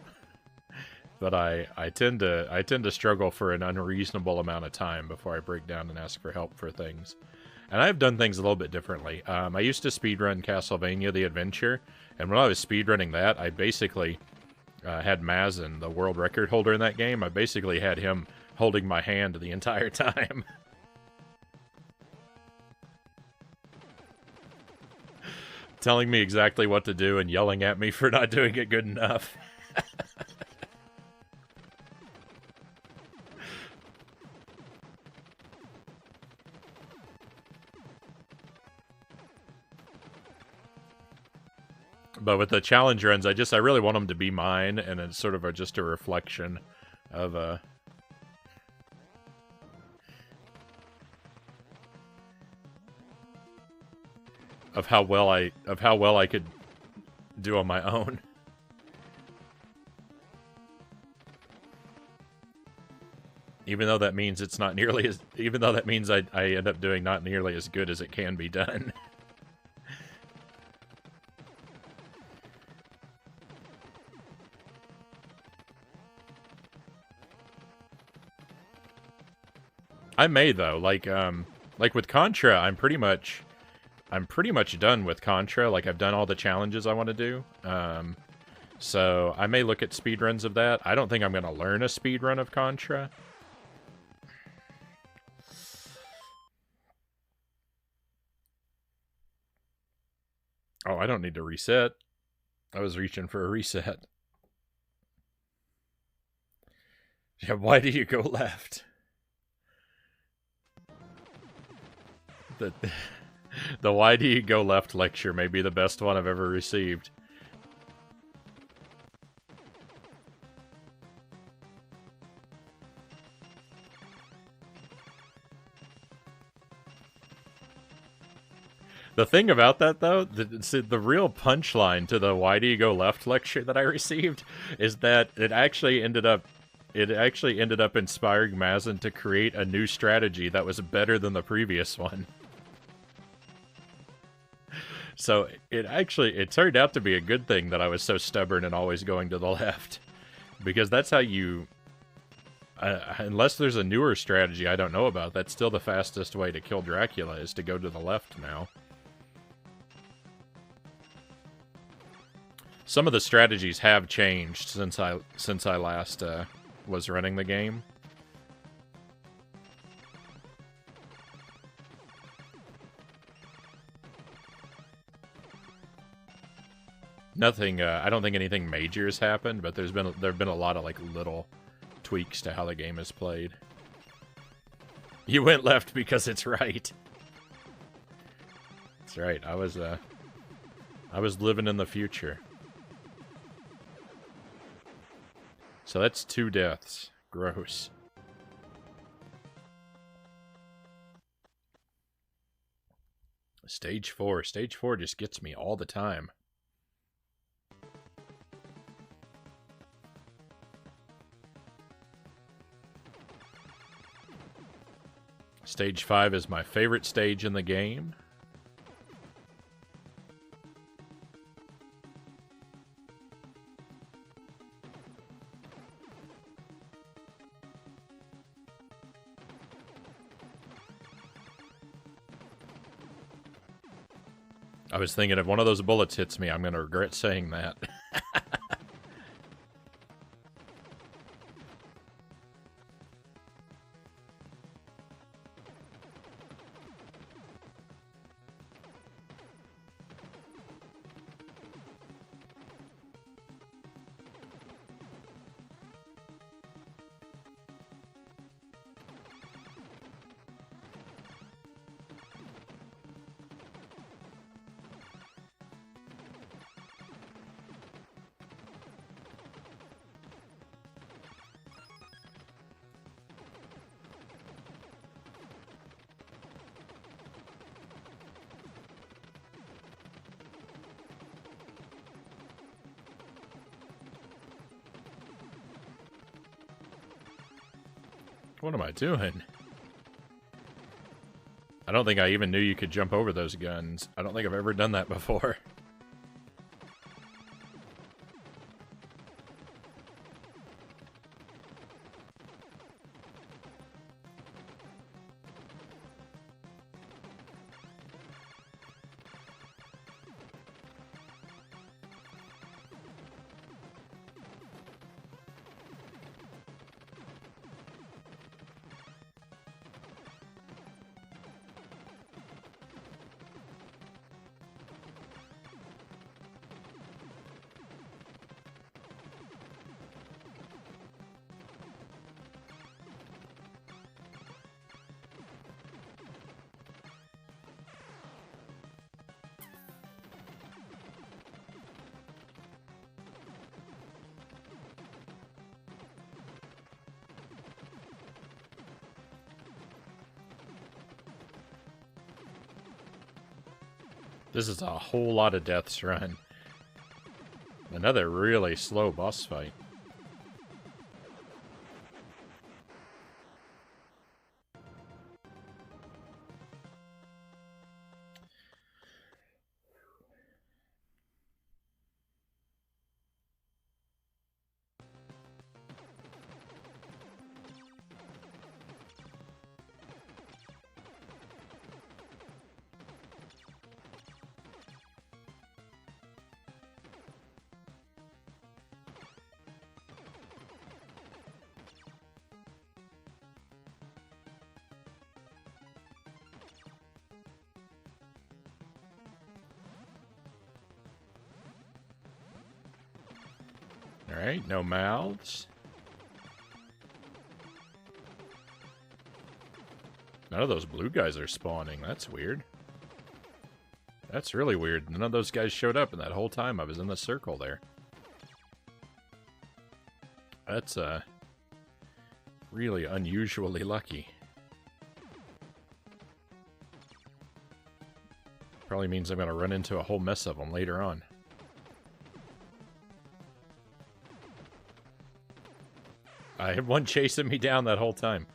but I tend to struggle for an unreasonable amount of time before I break down and ask for help for things. And I've done things a little bit differently. I used to speedrun Castlevania The Adventure, and when I was speedrunning that, I basically had Mazin, the world record holder in that game. I basically had him holding my hand the entire time. Telling me exactly what to do and yelling at me for not doing it good enough. But with the challenge runs, I really want them to be mine, and it's sort of just a reflection of how well I could do on my own. Even though that means it's not nearly as, even though that means I end up doing not nearly as good as it can be done. I may though, like with Contra, I'm pretty much done with Contra. Like I've done all the challenges I want to do. So I may look at speedruns of that. I don't think I'm gonna learn a speedrun of Contra. Oh, I don't need to reset. I was reaching for a reset. Yeah, why do you go left? The why do you go left lecture may be the best one I've ever received. The thing about that, though, the real punchline to the why do you go left lecture that I received is that it actually ended up inspiring Mazin to create a new strategy that was better than the previous one. So it turned out to be a good thing that I was so stubborn and always going to the left. Because that's how you... unless there's a newer strategy I don't know about, that's still the fastest way to kill Dracula, is to go to the left now. Some of the strategies have changed since I last was running the game. Nothing. I don't think anything major has happened, but there've been a lot of like little tweaks to how the game is played. You went left because it's right. That's right. I was living in the future. So that's 2 deaths. Gross. Stage 4. Stage 4 just gets me all the time. Stage 5 is my favorite stage in the game. I was thinking if one of those bullets hits me, I'm going to regret saying that. What am I doing? I don't think I even knew you could jump over those guns. I don't think I've ever done that before. This is a whole lot of deaths run. Another really slow boss fight. Alright, no mouths. None of those blue guys are spawning. That's weird. That's really weird. None of those guys showed up, and that whole time I was in the circle there. That's, really unusually lucky. Probably means I'm gonna run into a whole mess of them later on. I had one chasing me down that whole time.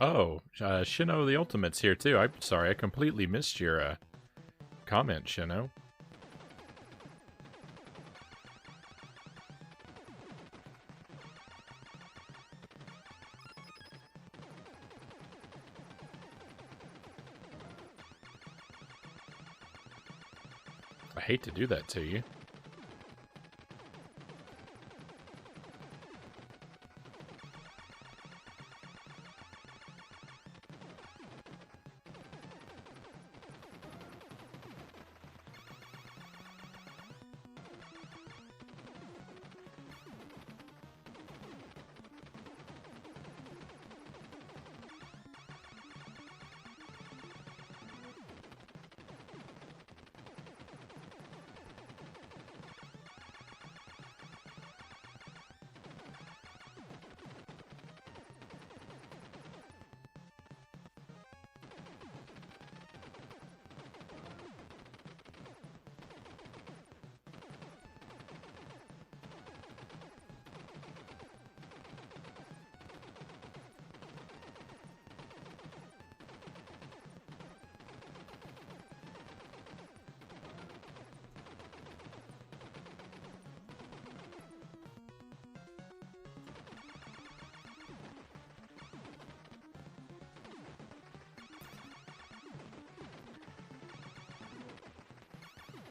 Oh, Shino the Ultimate's here too. I'm sorry, I completely missed your comment, Shino. I hate to do that to you.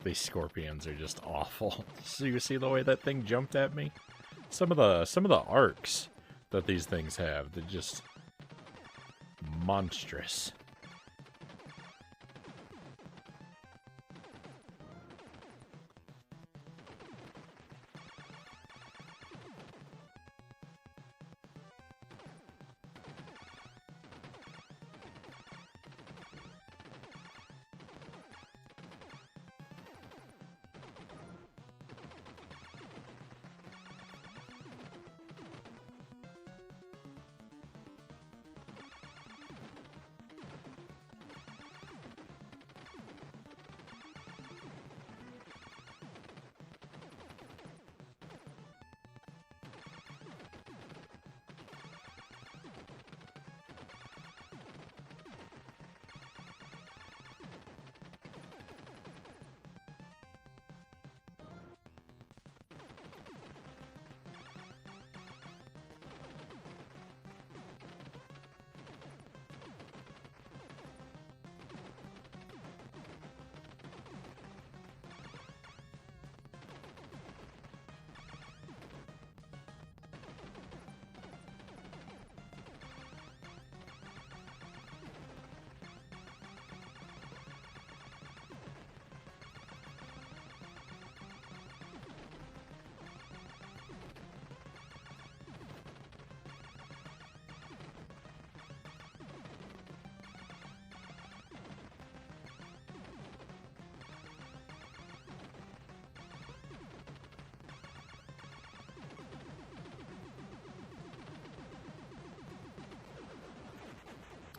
These scorpions are just awful. So you see the way that thing jumped at me? Some of the arcs that these things have, they're just monstrous.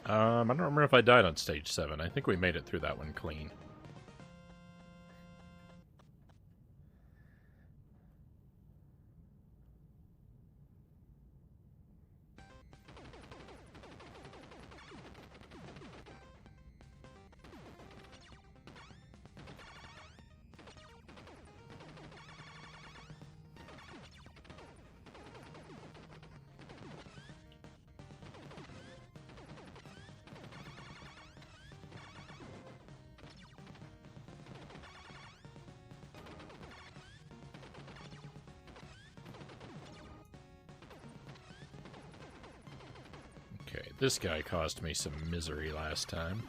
I don't remember if I died on stage 7. I think we made it through that one clean. Okay, this guy caused me some misery last time.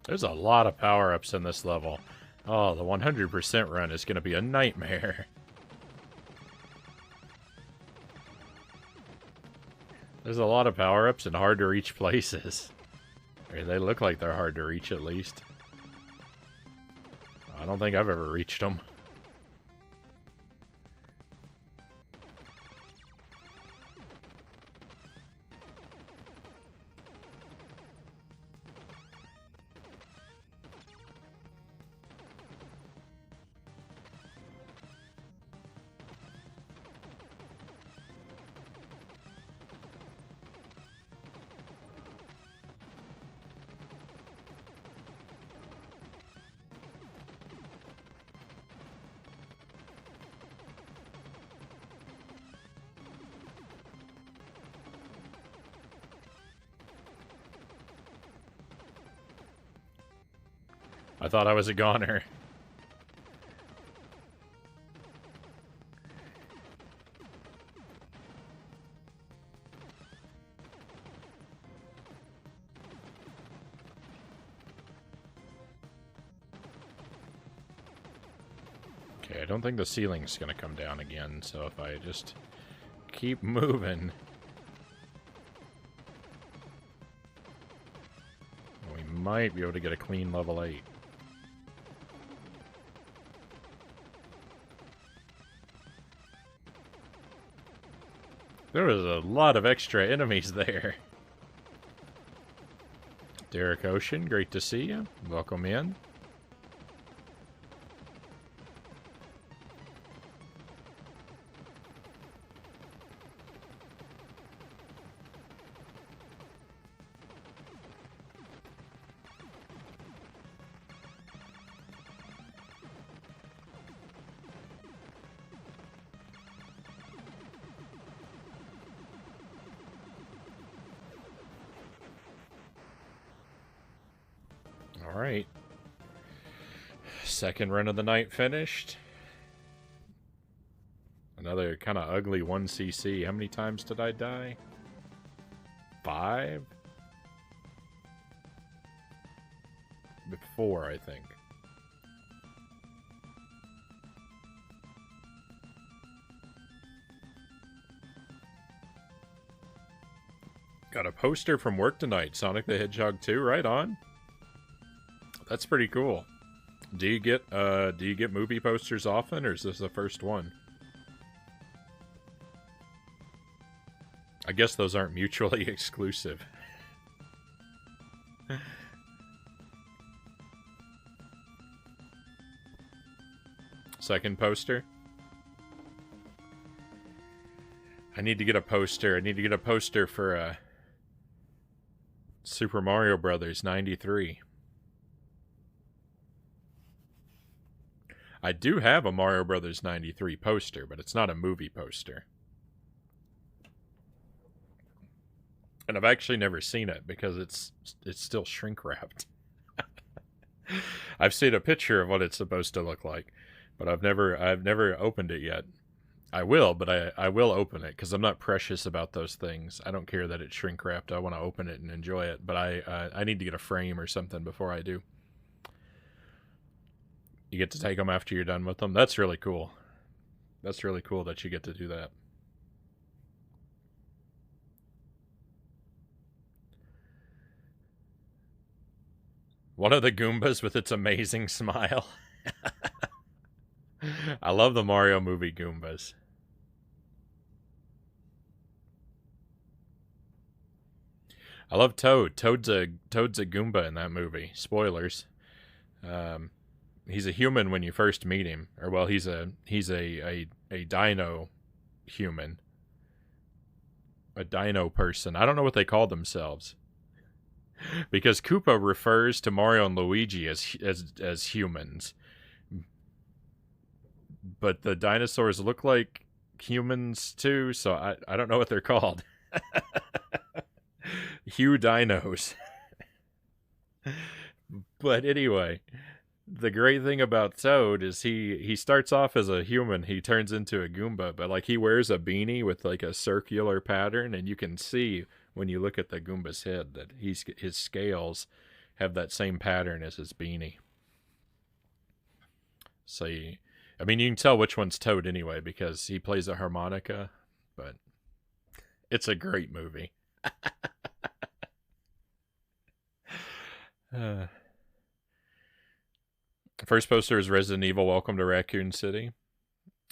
There's a lot of power-ups in this level. Oh, the 100% run is going to be a nightmare. There's a lot of power-ups and hard-to-reach places. Or they look like they're hard to reach, at least. I don't think I've ever reached them. I thought I was a goner. Okay, I don't think the ceiling's gonna come down again, so if I just keep moving, we might be able to get a clean level 8. There was a lot of extra enemies there. Derek Ocean, great to see you. Welcome in. Alright. Second run of the night finished. Another kind of ugly 1cc. How many times did I die? 5? 4, I think. Got a poster from work tonight. Sonic the Hedgehog 2, right on. That's pretty cool. Do you get movie posters often, or is this the first one? I guess those aren't mutually exclusive. Second poster. I need to get a poster. I need to get a poster for Super Mario Brothers 93. I do have a Mario Brothers 93 poster, but it's not a movie poster. And I've actually never seen it because it's still shrink wrapped. I've seen a picture of what it's supposed to look like, but I've never opened it yet. I will, but I will open it because I'm not precious about those things. I don't care that it's shrink wrapped. I want to open it and enjoy it, but I need to get a frame or something before I do. You get to take them after you're done with them. That's really cool. That's really cool that you get to do that. One of the Goombas with its amazing smile. I love the Mario movie Goombas. I love Toad. Toad's a Goomba in that movie. Spoilers. Um, he's a human when you first meet him, or well, he's a dino human, a dino person. I don't know what they call themselves because Koopa refers to Mario and Luigi as humans, but the dinosaurs look like humans too, so I don't know what they're called. Hugh Dinos. But anyway, the great thing about Toad is he starts off as a human, he turns into a Goomba, but like he wears a beanie with like a circular pattern, and you can see when you look at the Goomba's head that his scales have that same pattern as his beanie. So I mean, you can tell which one's Toad anyway because he plays a harmonica, but it's a great movie. First poster is Resident Evil: Welcome to Raccoon City.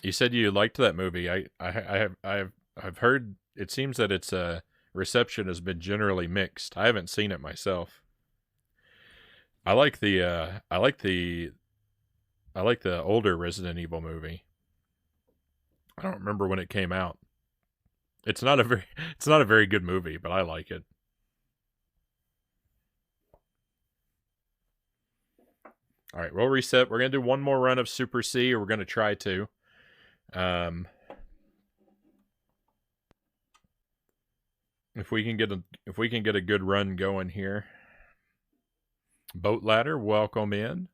You said you liked that movie. I've heard. It seems that its reception has been generally mixed. I haven't seen it myself. I like the older Resident Evil movie. I don't remember when it came out. It's not a very good movie, but I like it. All right, we'll reset. We're gonna do one more run of Super C, or we're gonna try to. If we can get a good run going here. Boat Ladder, welcome in.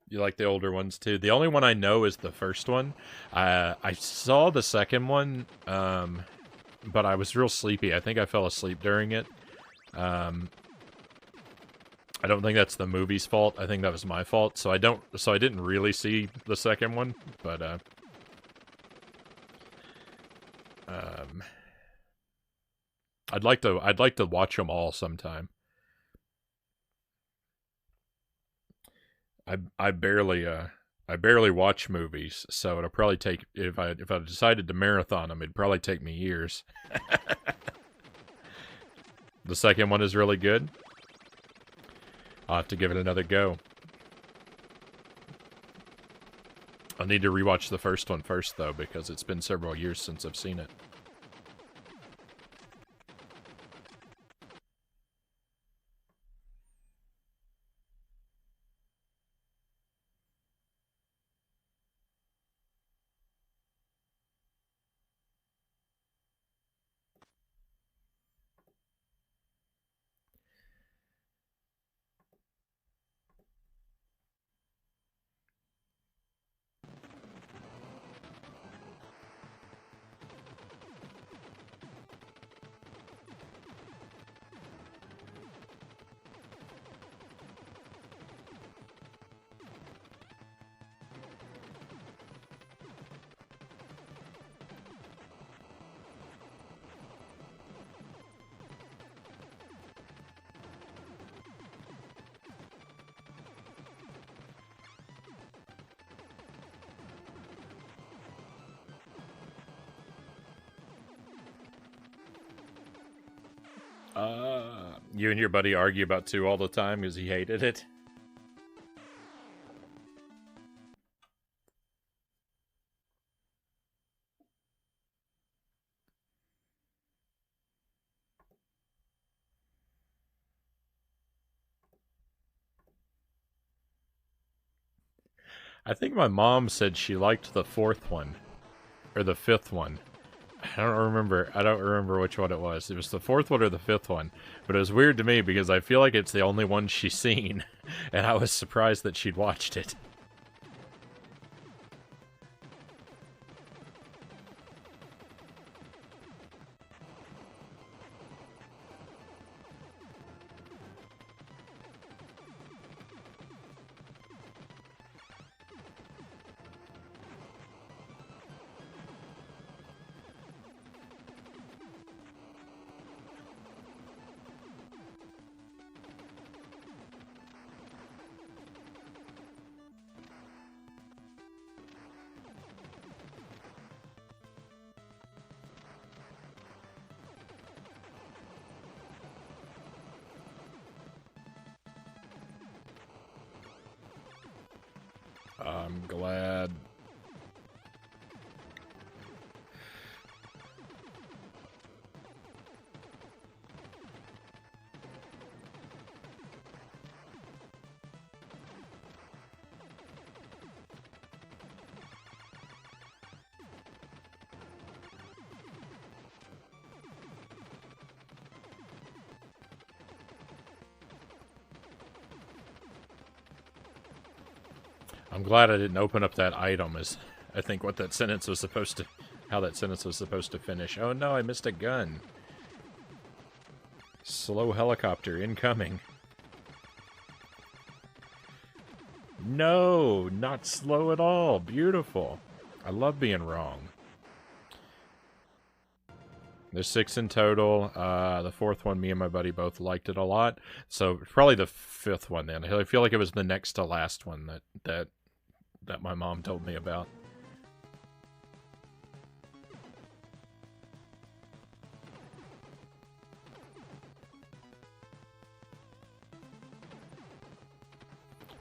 You like the older ones too. The only one I know is the first one. I saw the second one, but I was real sleepy. I think I fell asleep during it. I don't think that's the movie's fault. I think that was my fault. So I didn't really see the second one, but I'd like to watch them all sometime. I barely watch movies, so it'll probably take if I decided to marathon them, it'd probably take me years. The second one is really good. I'll have to give it another go. I'll need to rewatch the first one first, though, because it's been several years since I've seen it. You and your buddy argue about 2 all the time because he hated it? I think my mom said she liked the 4th one. Or the 5th one. I don't remember which one it was. It was the 4th one or the 5th one. But it was weird to me because I feel like it's the only one she's seen. And I was surprised that she'd watched it. I'm glad. I'm glad I didn't open up that item, is I think what that sentence was supposed to... how that sentence was supposed to finish. Oh no, I missed a gun. Slow helicopter incoming. No, not slow at all. Beautiful. I love being wrong. There's 6 in total. The 4th one, me and my buddy both liked it a lot. So probably the 5th one then. I feel like it was the next to last one that my mom told me about.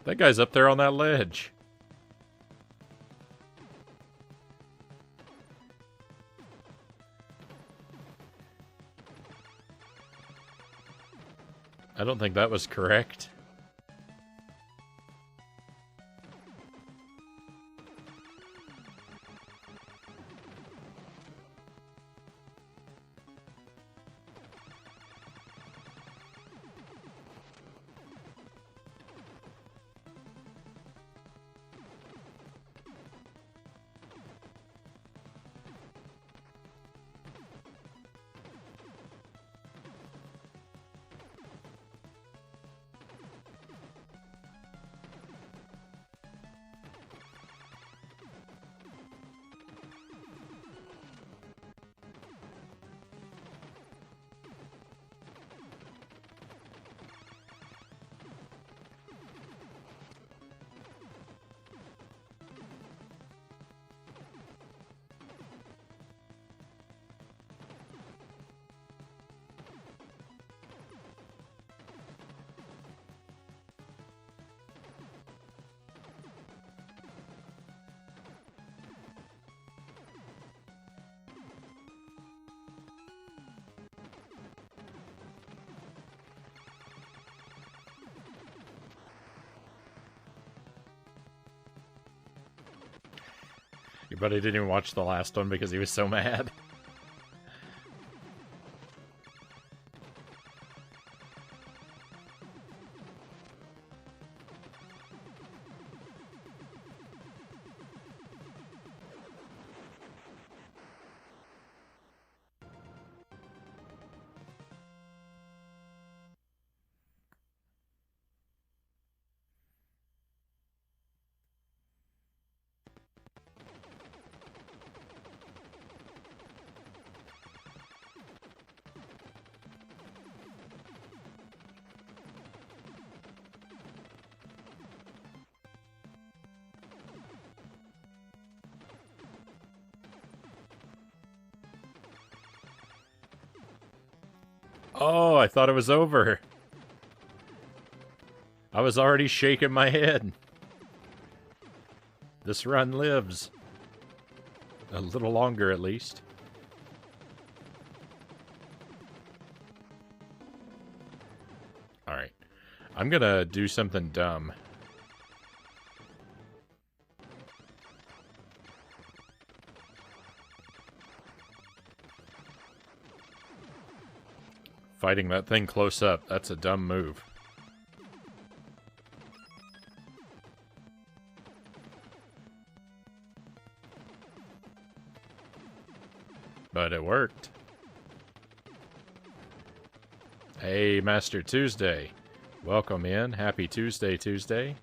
That guy's up there on that ledge. I don't think that was correct. Your buddy didn't even watch the last one because he was so mad. Oh, I thought it was over. I was already shaking my head. This run lives. A little longer, at least. Alright. I'm gonna do something dumb. Fighting that thing close up, that's a dumb move. But it worked. Hey, Master Tuesday. Welcome in. Happy Tuesday, Tuesday.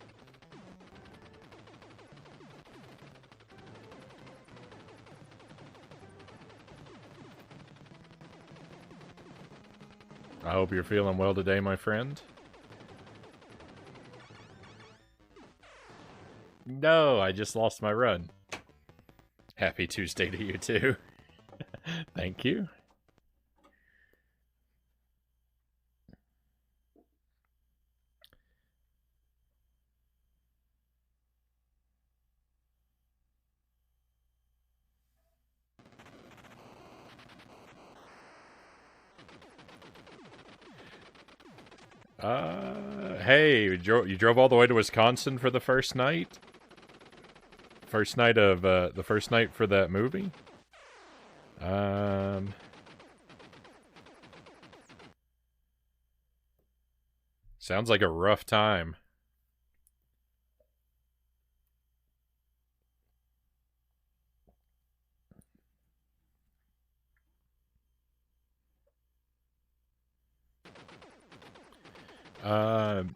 I hope you're feeling well today, my friend. No, I just lost my run. Happy Tuesday to you, too. Thank you. Hey, you drove all the way to Wisconsin for the first night? First night of, the first night for that movie? Sounds like a rough time.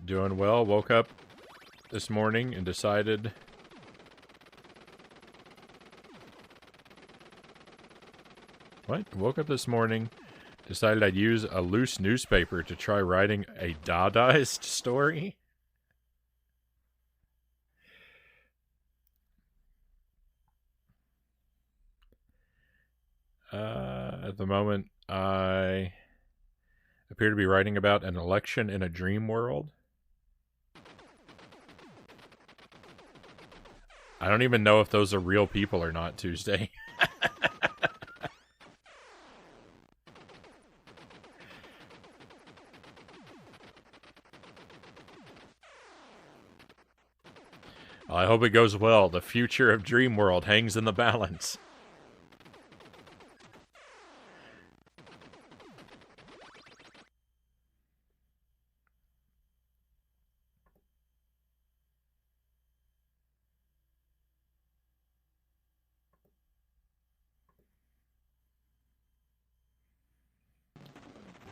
Doing well. Woke up this morning and decided... What? Woke up this morning, decided I'd use a loose newspaper to try writing a Dadaist story. At the moment, I appear to be writing about an election in a dream world. I don't even know if those are real people or not, Tuesday. I hope it goes well. The future of Dream World hangs in the balance.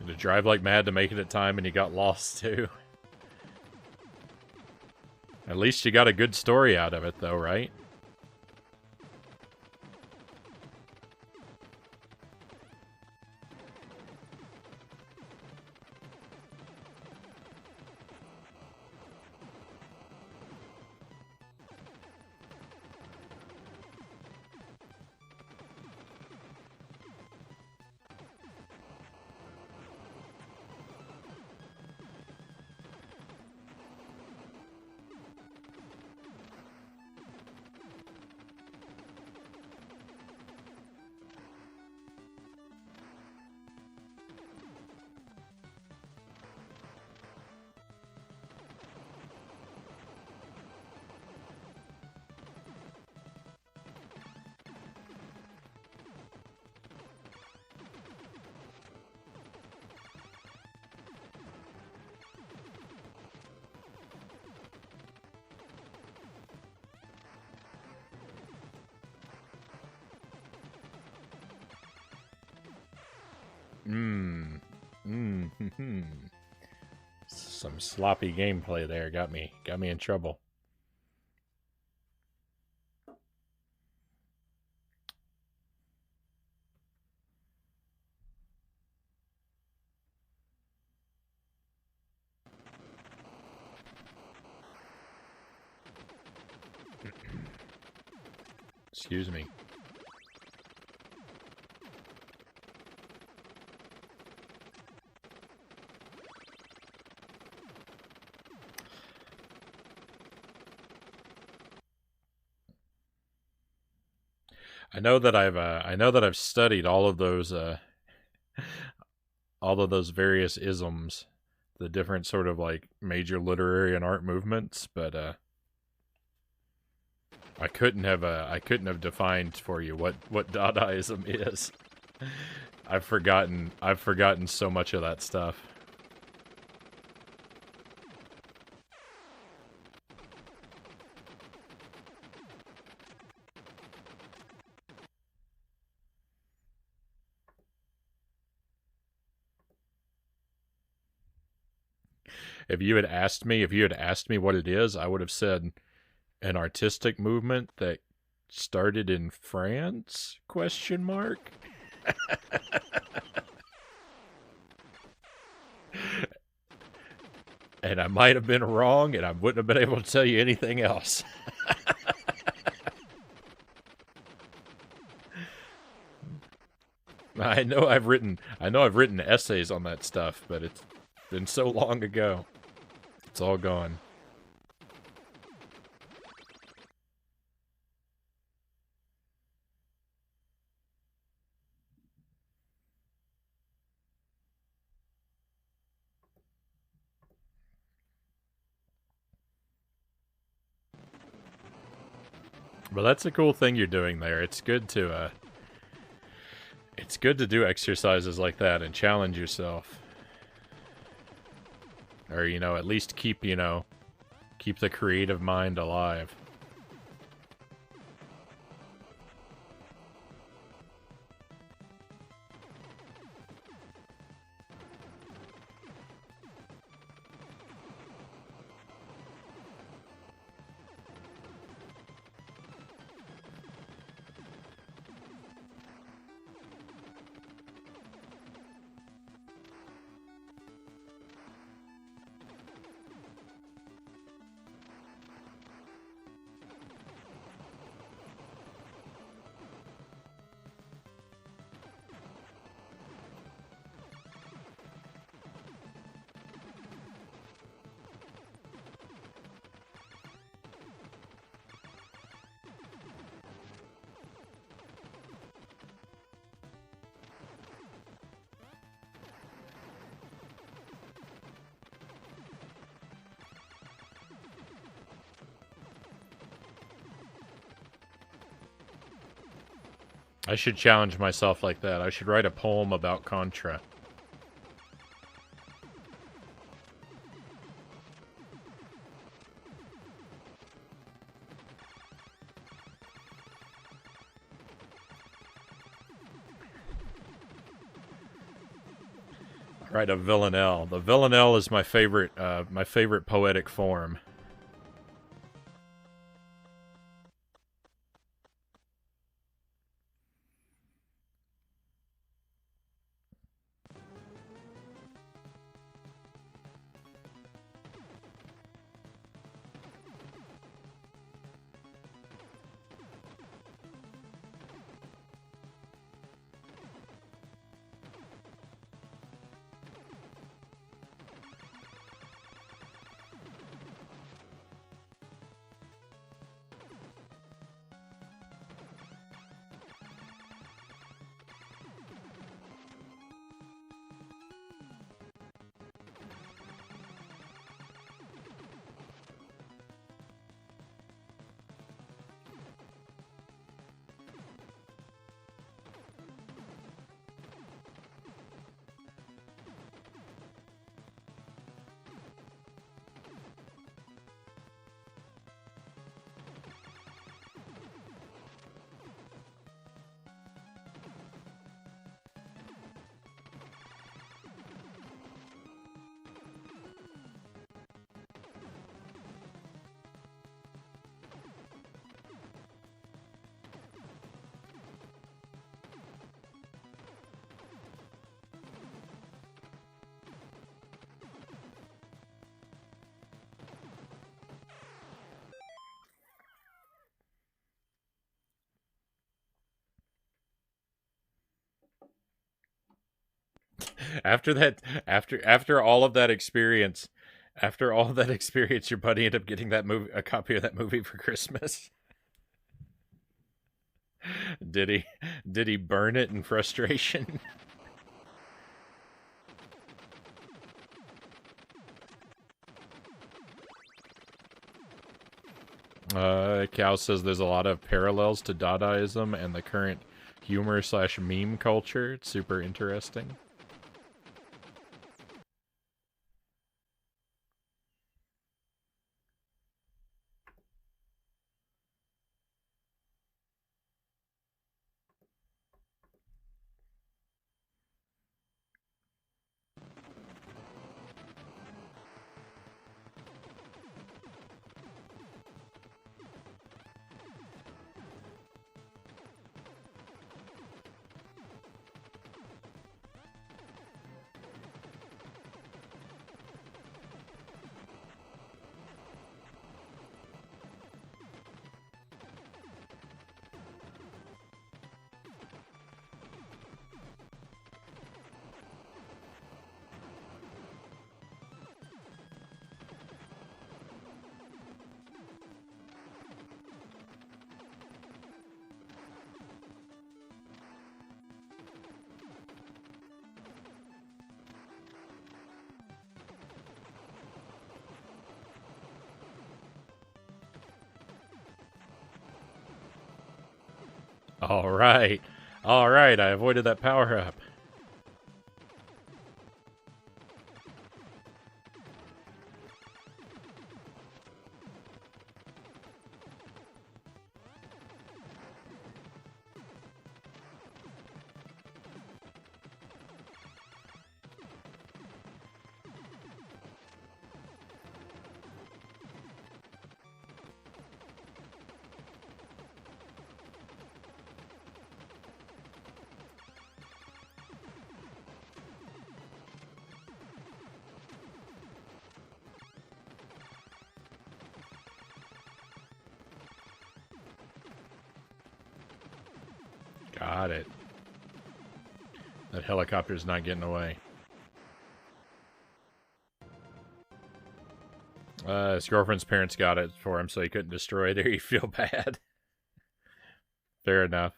To drive like mad to make it at time and you got lost too. At least you got a good story out of it though, right? Some sloppy gameplay there got me in trouble. Excuse me. I know that I've studied all of those various isms, the different sort of like major literary and art movements, but I couldn't have defined for you what Dadaism is. I've forgotten so much of that stuff. If you had asked me what it is, I would have said an artistic movement that started in France? Question mark. And I might have been wrong, and I wouldn't have been able to tell you anything else. I know I've written essays on that stuff, but it's been so long ago. It's all gone. Well, that's a cool thing you're doing there. It's good to do exercises like that and challenge yourself. Or, you know, at least keep, you know, keep the creative mind alive. I should challenge myself like that. I should write a poem about Contra. Write a villanelle. The villanelle is my favorite poetic form. After all of that experience, your buddy ended up getting that movie, a copy of that movie for Christmas. Did he? Did he burn it in frustration? Cal says there's a lot of parallels to Dadaism and the current humor slash meme culture. It's super interesting. Alright. Alright, I avoided that power up. Got it. That helicopter's not getting away. His girlfriend's parents got it for him, so he couldn't destroy it or he'd feel bad. Fair enough.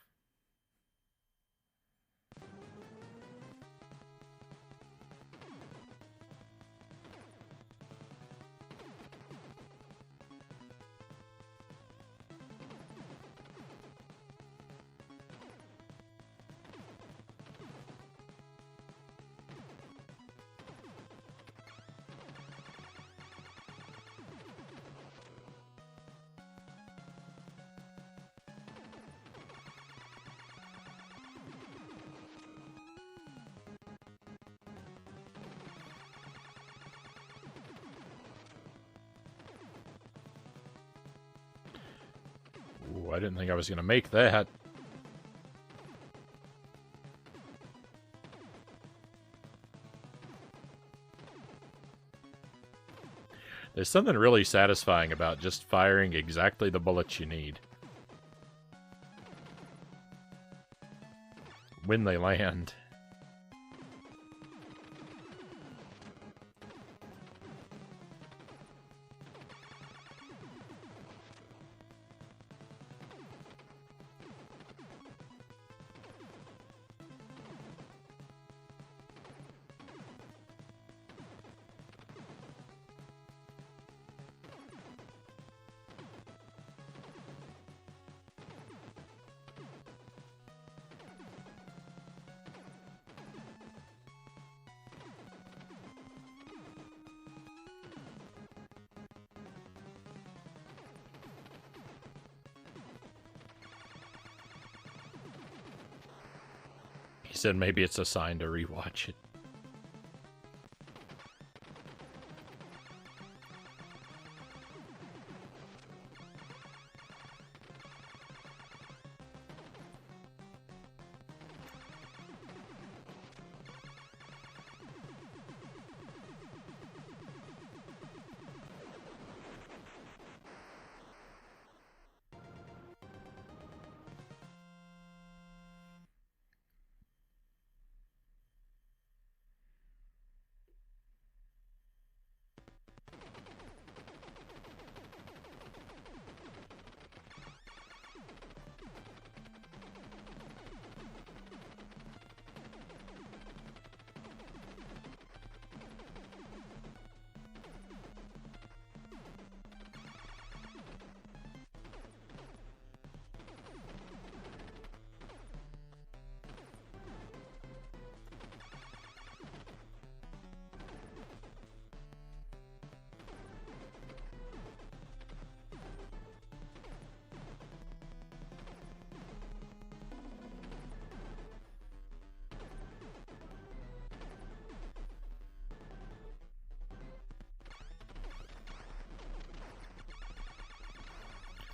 Ooh, I didn't think I was going to make that. There's something really satisfying about just firing exactly the bullets you need. When they land. He said maybe it's a sign to rewatch it.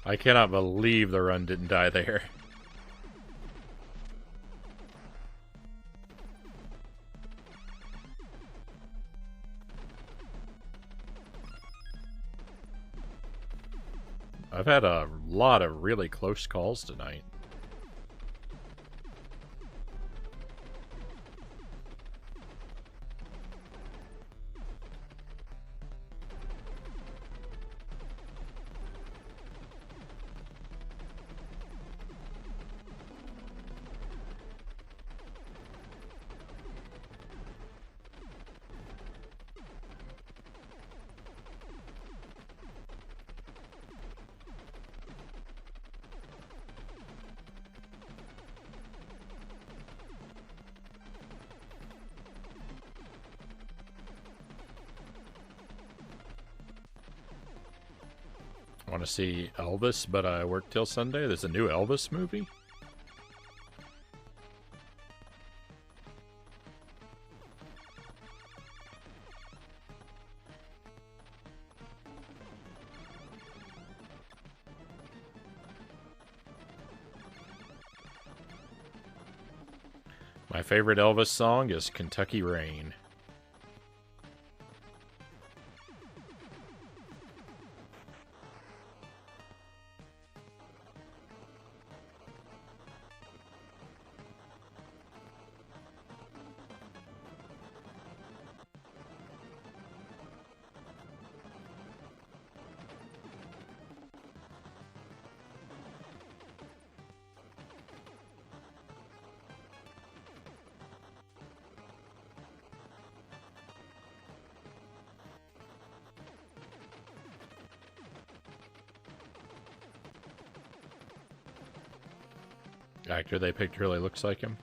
I cannot believe the run didn't die there. I've had a lot of really close calls tonight. want to see Elvis, but I work till Sunday. There's a new Elvis movie? My favorite Elvis song is Kentucky Rain. Actor they picked really looks like him.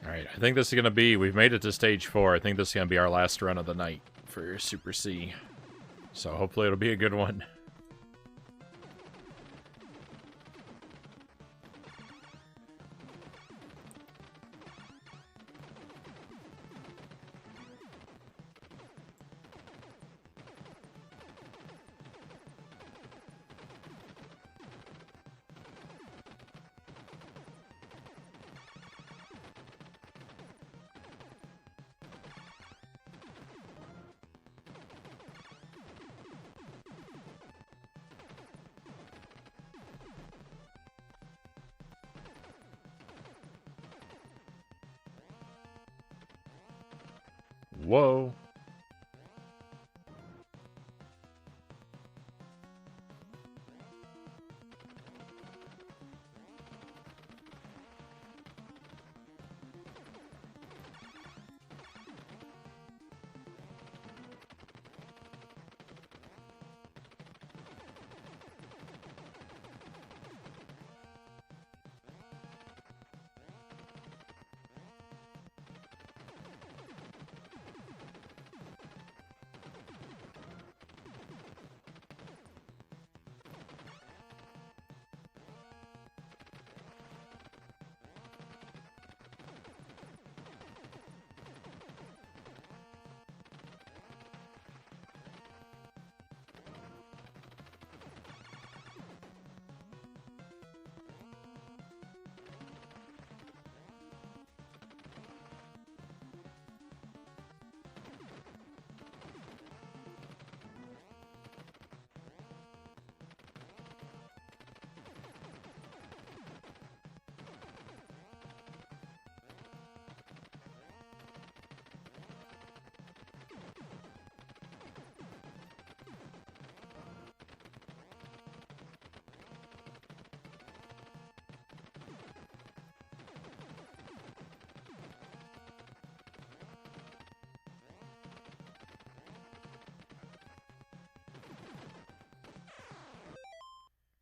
Alright, I think this is going to be... We've made it to stage 4. I think this is going to be our last run of the night for Super C. So hopefully it'll be a good one. Whoa.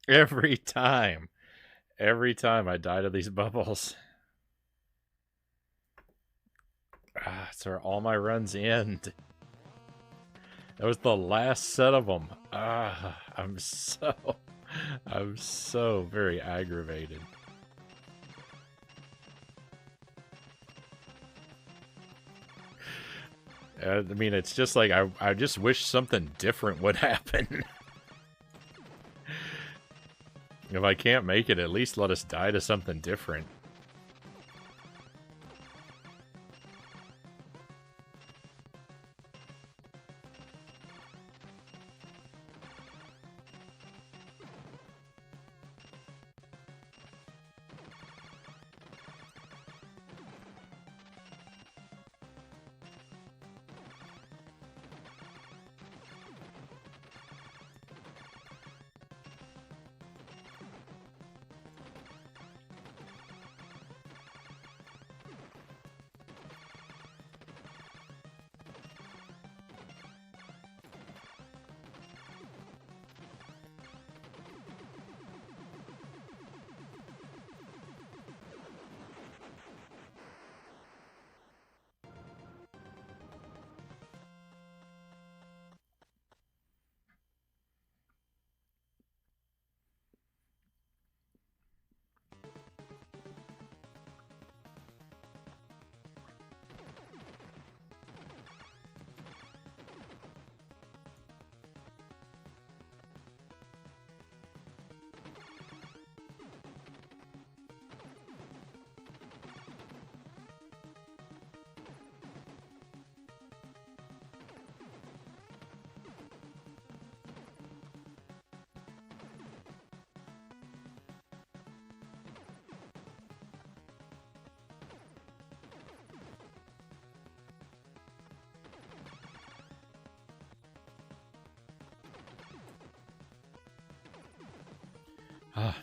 Every time. Every time I die to these bubbles. That's where all my runs end. That was the last set of them. I'm so very aggravated. I mean, it's just like, I just wish something different would happen. If I can't make it, at least let us die to something different.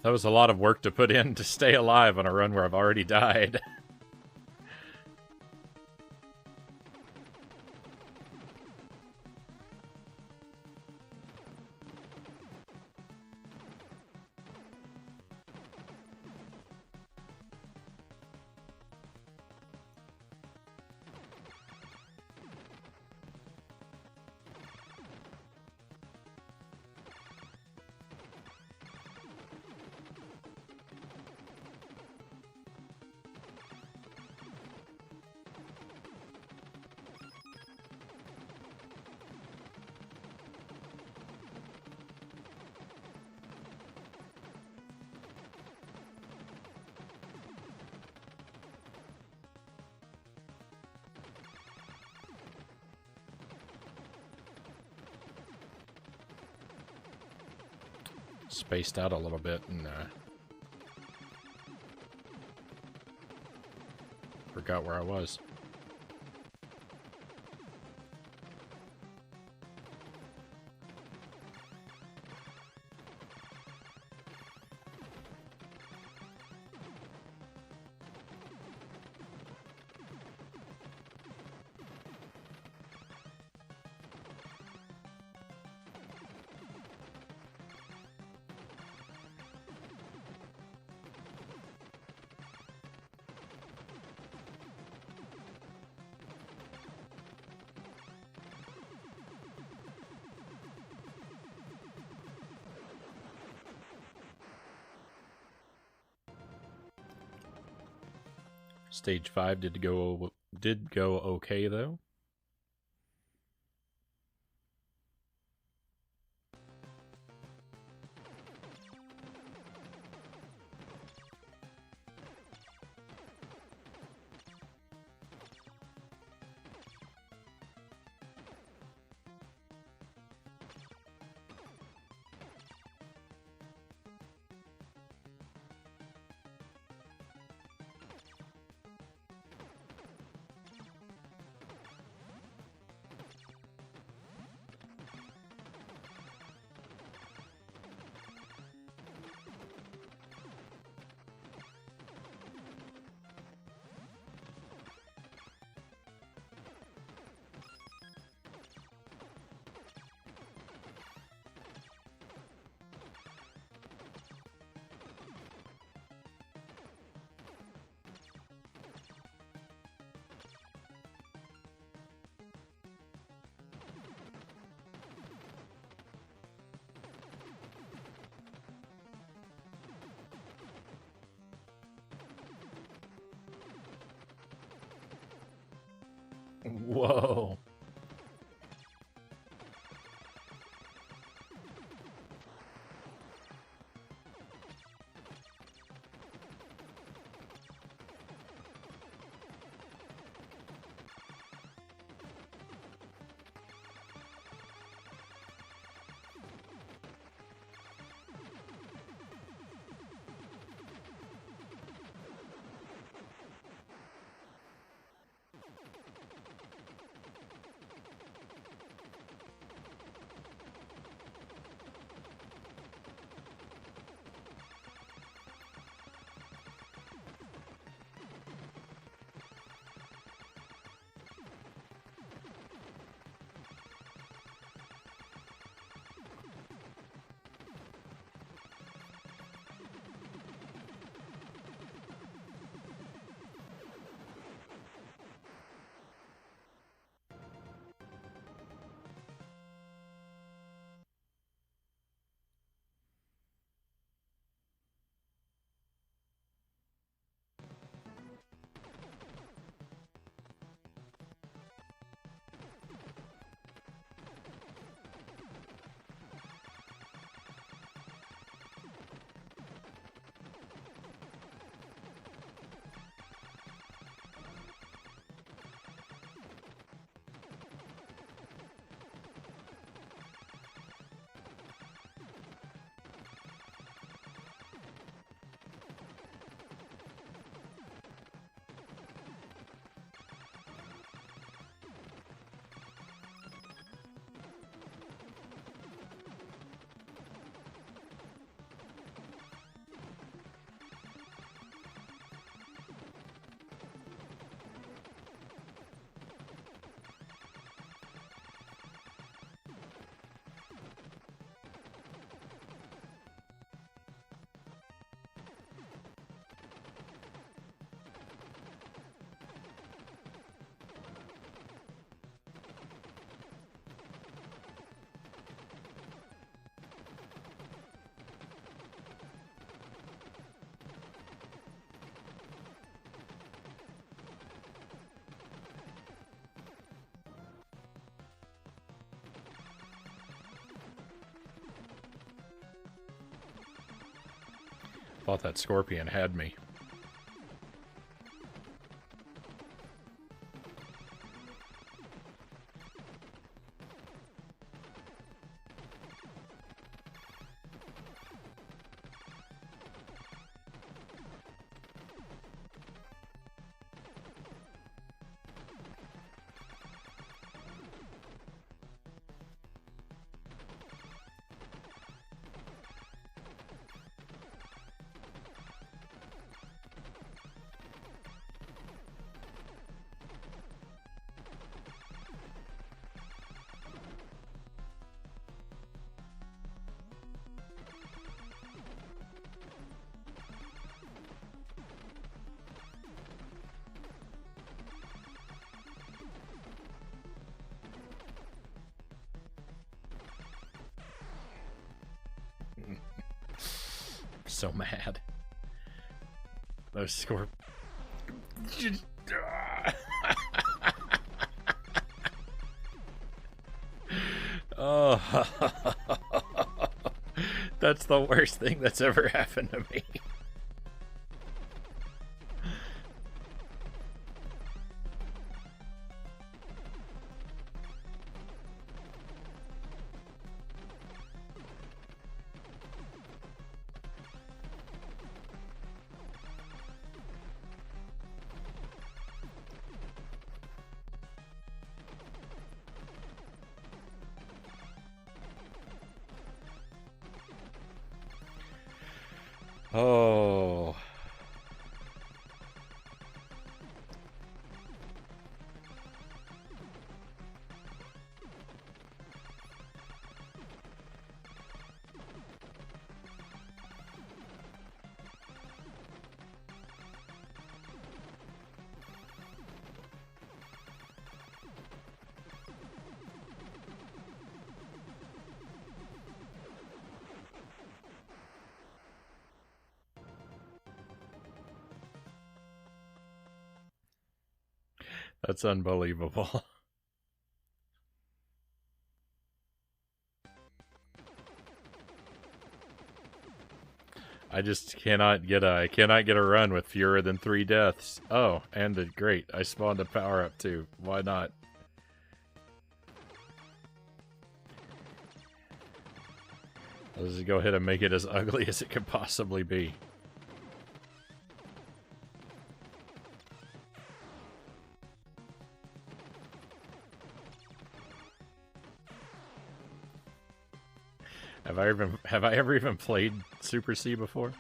That was a lot of work to put in to stay alive on a run where I've already died. Spaced out a little bit and forgot where I was. Stage 5 did go okay though. Whoa. Thought that scorpion had me. So mad. Those scorp. Oh, that's the worst thing that's ever happened to me. Oh. That's unbelievable. I just cannot get a run with fewer than 3 deaths. Oh, and great. I spawned a power up too. Why not? Let's just go ahead and make it as ugly as it could possibly be. Have I ever even played Super C before?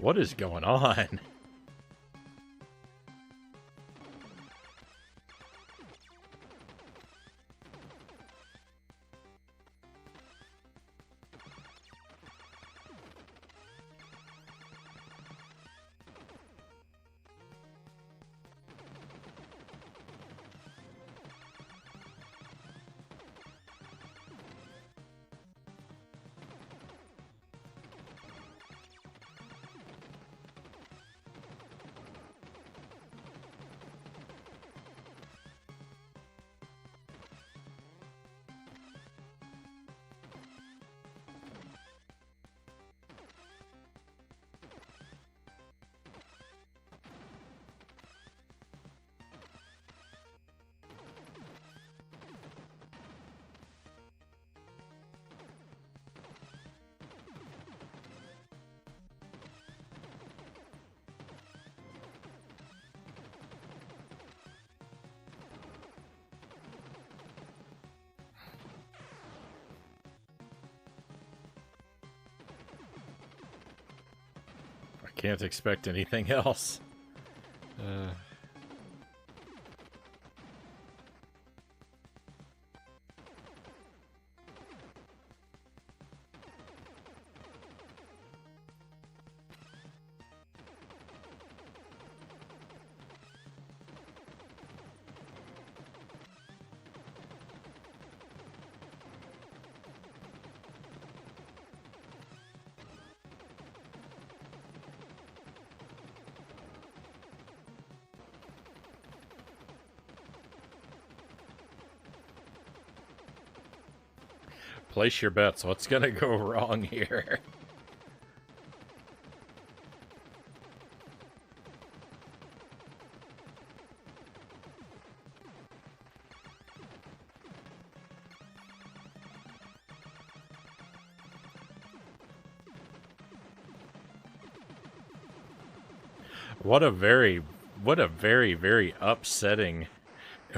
What is going on? Can't expect anything else. Place your bets. What's gonna go wrong here? What a very, very upsetting,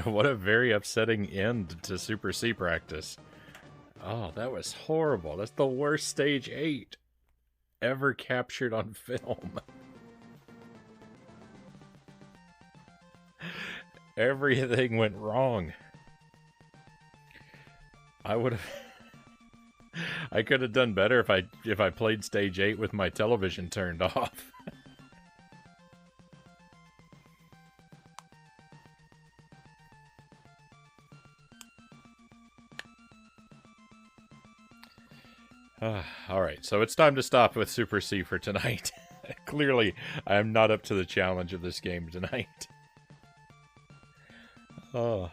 what a very upsetting end to Super C practice. Oh, that was horrible. That's the worst stage 8 ever captured on film. Everything went wrong. I would have... I could have done better if I played stage 8 with my television turned off. Alright, so it's time to stop with Super C for tonight. Clearly, I am not up to the challenge of this game tonight. Oh.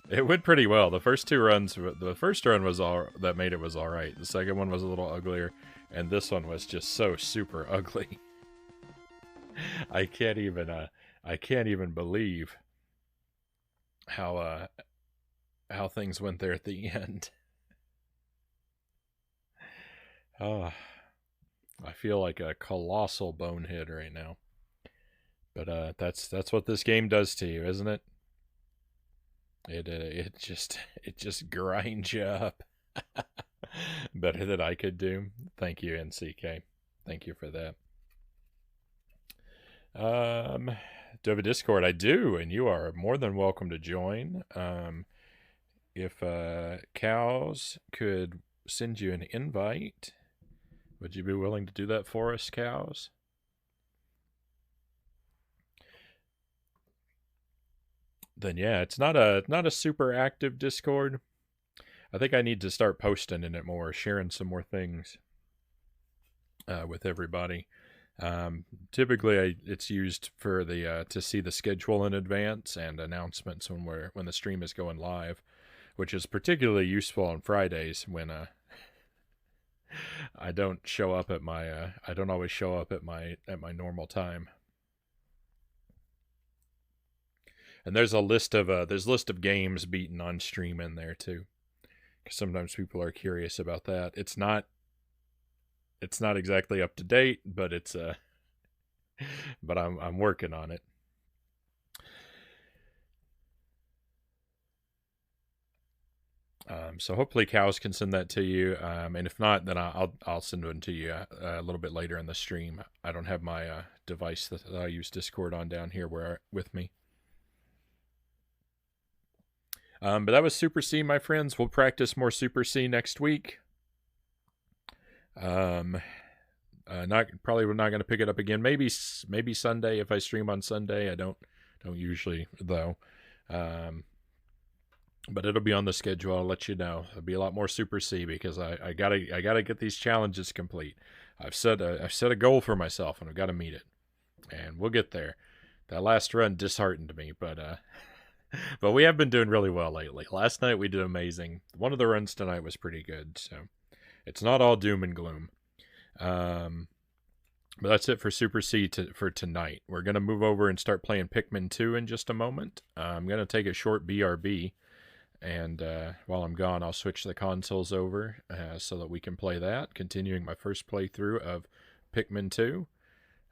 It went pretty well. The first run was that made it was alright. The second one was a little uglier, and this one was just so super ugly. I can't even believe how things went there at the end. Oh, I feel like a colossal bonehead right now. But that's what this game does to you, isn't it? It just grinds you up. Better than I could do. Thank you, NCK. Thank you for that. Do you have a Discord? I do, and you are more than welcome to join. If Cows could send you an invite, would you be willing to do that for us, Cows? Then yeah, it's not a super active Discord. I think I need to start posting in it more, sharing some more things with everybody. Typically, it's used for the to see the schedule in advance and announcements when the stream is going live, which is particularly useful on Fridays when I don't show up at my I don't always show up at my normal time. And there's a list of games beaten on stream in there too. Because sometimes people are curious about that. It's not exactly up to date, but it's but I'm working on it. So hopefully Cows can send that to you, and if not, then I'll send one to you a little bit later in the stream. I don't have my device that I use Discord on down here with me. But that was Super C, my friends. We'll practice more Super C next week. We're not going to pick it up again. Maybe Sunday if I stream on Sunday. I don't usually though. But it'll be on the schedule. I'll let you know. There'll be a lot more Super C because I gotta get these challenges complete. I've set a goal for myself and I've got to meet it, and we'll get there. That last run disheartened me, but but we have been doing really well lately. Last night we did amazing. One of the runs tonight was pretty good, so it's not all doom and gloom. But that's it for Super C for tonight. We're gonna move over and start playing Pikmin 2 in just a moment. I'm gonna take a short BRB. And while I'm gone, I'll switch the consoles over so that we can play that, continuing my first playthrough of Pikmin 2.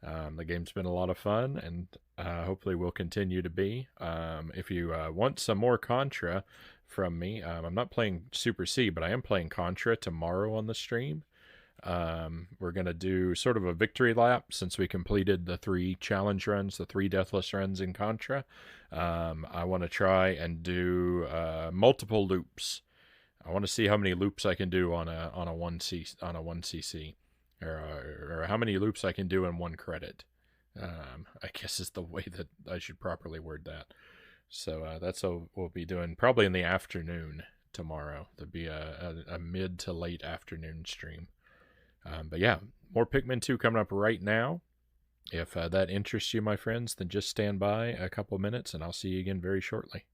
The game's been a lot of fun, and hopefully will continue to be. If you want some more Contra from me, I'm not playing Super C, but I am playing Contra tomorrow on the stream. We're going to do sort of a victory lap since we completed the 3 challenge runs, the 3 deathless runs in Contra. I want to try and do multiple loops. I want to see how many loops I can do on a 1cc or how many loops I can do in 1 credit. I guess is the way that I should properly word that. So that's what we'll be doing probably in the afternoon tomorrow. There'll be a mid to late afternoon stream. But yeah, more Pikmin 2 coming up right now. If that interests you, my friends, then just stand by a couple minutes and I'll see you again very shortly.